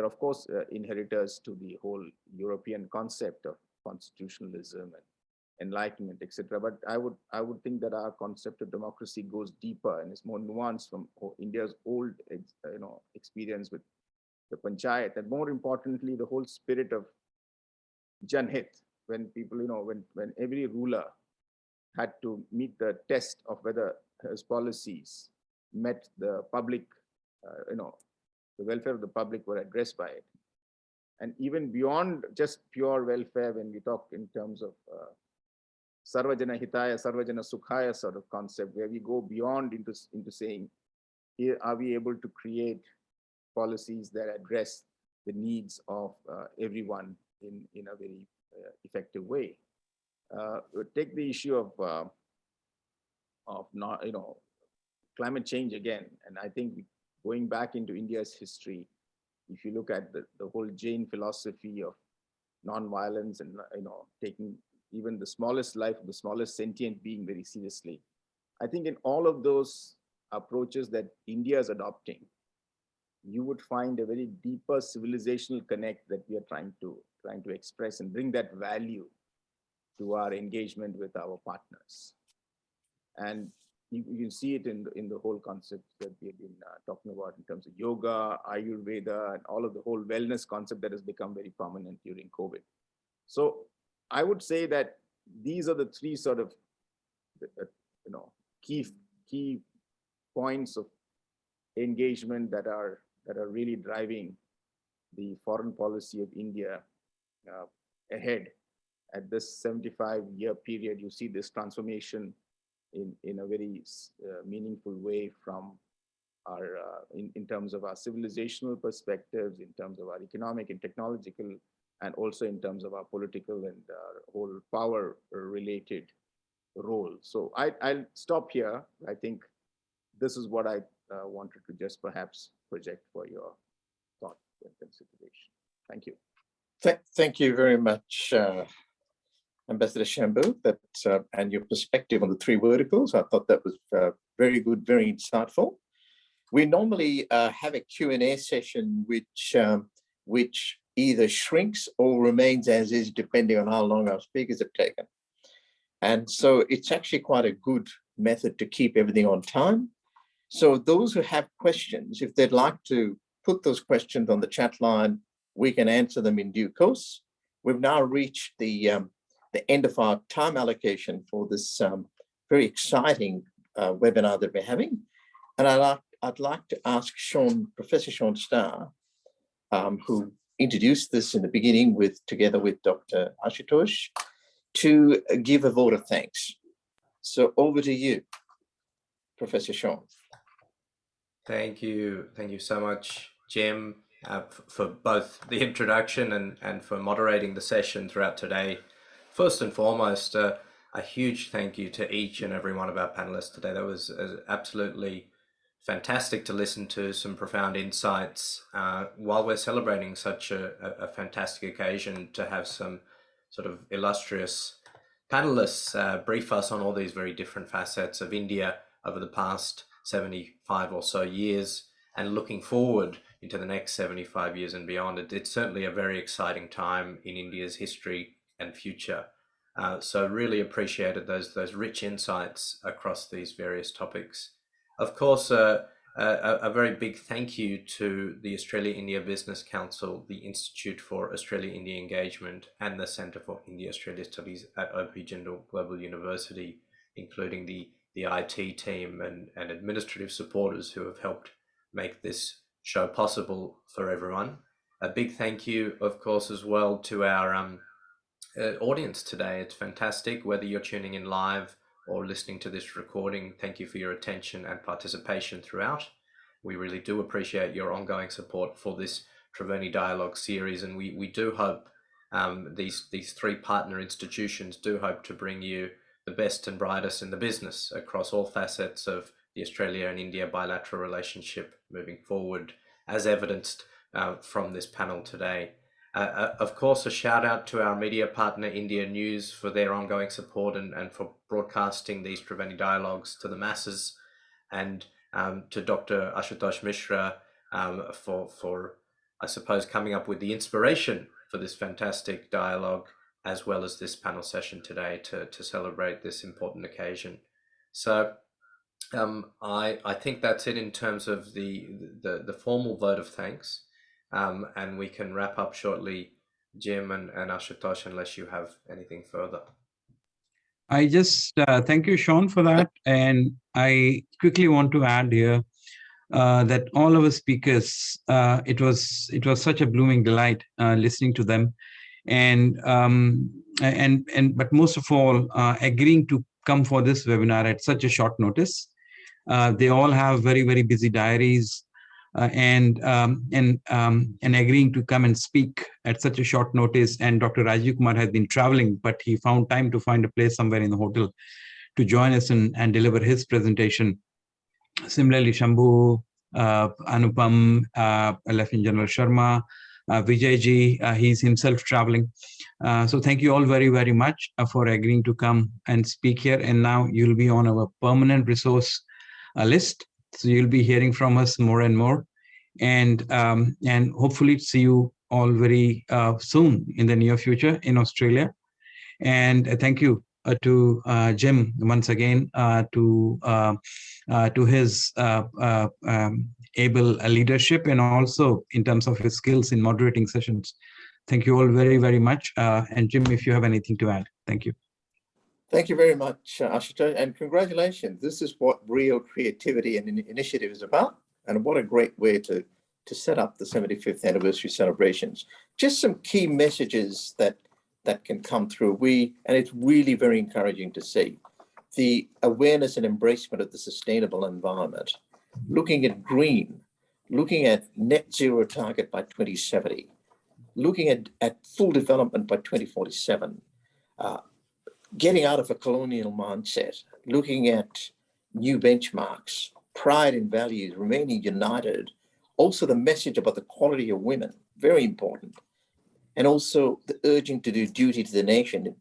[SPEAKER 8] of course inheritors to the whole European concept of constitutionalism and enlightenment, etc. But I would think that our concept of democracy goes deeper and is more nuanced from India's old experience with the panchayat, and more importantly, the whole spirit of Janhit, when people, when every ruler had to meet the test of whether his policies met the public, the welfare of the public were addressed by it. And even beyond just pure welfare, when we talk in terms of Sarvajana Hitaya, Sarvajana Sukhaya sort of concept, where we go beyond into saying, here, are we able to create policies that address the needs of everyone in a very effective way? Take the issue of not, climate change again. And I think going back into India's history, if you look at the whole Jain philosophy of non-violence and, taking even the smallest life, the smallest sentient being very seriously, I think in all of those approaches that India is adopting, you would find a very deeper civilizational connect that we are trying to express and bring that value to our engagement with our partners. And you can see it in the whole concept that we have been talking about in terms of yoga, Ayurveda, and all of the whole wellness concept that has become very prominent during COVID. So I would say that these are the three sort of, key points of engagement that are really driving the foreign policy of India ahead. At this 75-year period, you see this transformation in a very meaningful way from our, in terms of our civilizational perspectives, in terms of our economic and technological, and also in terms of our political and whole power-related role. So I'll stop here. I think this is what I wanted to just perhaps project for your thought and consideration. Thank you.
[SPEAKER 3] Thank you very much, Ambassador Shambhu, and your perspective on the three verticals. I thought that was very good, very insightful. We normally have a Q&A session which either shrinks or remains as is, depending on how long our speakers have taken. And so it's actually quite a good method to keep everything on time. So those who have questions, if they'd like to put those questions on the chat line, we can answer them in due course. We've now reached the end of our time allocation for this very exciting webinar that we're having. And I'd like to ask Professor Sean Starr, who introduced this in the beginning together with Dr. Ashutosh, to give a vote of thanks. So over to you, Professor Sean.
[SPEAKER 1] Thank you so much, Jim, for both the introduction and for moderating the session throughout today. First and foremost, a huge thank you to each and every one of our panelists today. That was absolutely fantastic to listen to some profound insights while we're celebrating such a fantastic occasion, to have some sort of illustrious panelists brief us on all these very different facets of India over the past 75 or so years, and looking forward into the next 75 years and beyond. It's certainly a very exciting time in India's history and future. So really appreciated those rich insights across these various topics. Of course, a very big thank you to the Australia-India Business Council, the Institute for Australia-India Engagement, and the Centre for India-Australia Studies at OP Jindal Global University, including the IT team and administrative supporters who have helped make this show possible for everyone. A big thank you, of course, as well to our audience today. It's fantastic, whether you're tuning in live or listening to this recording. Thank you for your attention and participation throughout. We really do appreciate your ongoing support for this Triveni Dialogue series, and we do hope these three partner institutions do hope to bring you the best and brightest in the business across all facets of the Australia and India bilateral relationship moving forward, as evidenced from this panel today. Of course, a shout out to our media partner, India News, for their ongoing support and for broadcasting these Triveni Dialogues to the masses, and to Dr. Ashutosh Mishra for, I suppose, coming up with the inspiration for this fantastic dialogue, as well as this panel session today to celebrate this important occasion. So I think that's it in terms of the formal vote of thanks. And we can wrap up shortly Jim and Ashutosh, unless you have anything further.
[SPEAKER 2] I just thank you, Sean, for that. And I quickly want to add here that all our speakers, it was such a blooming delight listening to them, and but most of all, agreeing to come for this webinar at such a short notice. They all have very busy diaries, and agreeing to come and speak at such a short notice. And Dr. Rajiv Kumar has been traveling, but he found time to find a place somewhere in the hotel to join us and deliver his presentation. Similarly, Shambhu, Anupam, Lieutenant General Sharma, Vijayji, he's himself traveling. So thank you all very much for agreeing to come and speak here. And now you'll be on our permanent resource list. So you'll be hearing from us more and more. And hopefully see you all very soon in the near future in Australia. And thank you to Jim once again to his able leadership, and also in terms of his skills in moderating sessions. Thank you all very much. And Jim, if you have anything to add, thank you.
[SPEAKER 3] Thank you very much, Ashutosh, and congratulations. This is what real creativity and initiative is about, and what a great way to set up the 75th anniversary celebrations. Just some key messages that can come through. And it's really very encouraging to see the awareness and embracement of the sustainable environment, looking at green, looking at net zero target by 2070, looking at full development by 2047, getting out of a colonial mindset, looking at new benchmarks, pride in values, remaining united. Also the message about the quality of women, very important. And also the urging to do duty to the nation,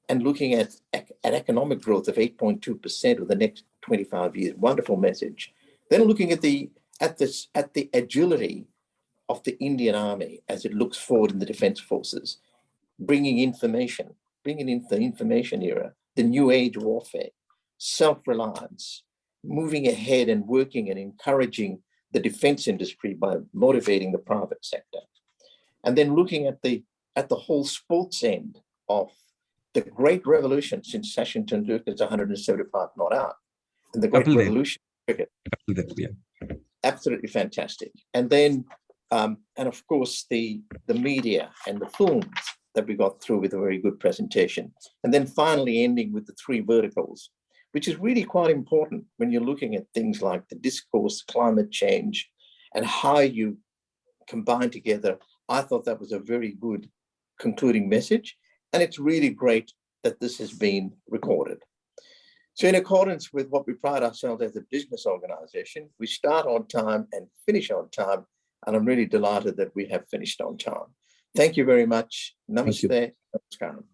[SPEAKER 3] and looking at economic growth of 8.2% over the next 25 years. Wonderful message. Then looking at the agility of the Indian Army as it looks forward in the defense forces, bringing in the information era, the new age warfare, self-reliance, moving ahead and working and encouraging the defense industry by motivating the private sector. And then looking at the whole sports end of the great revolution since Sachin Tendulkar's 175 not out, and the great revolution in cricket.
[SPEAKER 2] Yeah.
[SPEAKER 3] Absolutely fantastic. And then, and of course, the media and the films that we got through with a very good presentation. And then finally ending with the 3 verticals, which is really quite important when you're looking at things like the discourse, climate change, and how you combine together. I thought that was a very good concluding message. And it's really great that this has been recorded. So in accordance with what we pride ourselves as a business organization, we start on time and finish on time. And I'm really delighted that we have finished on time. Thank you very much. Namaste. Namaskaram.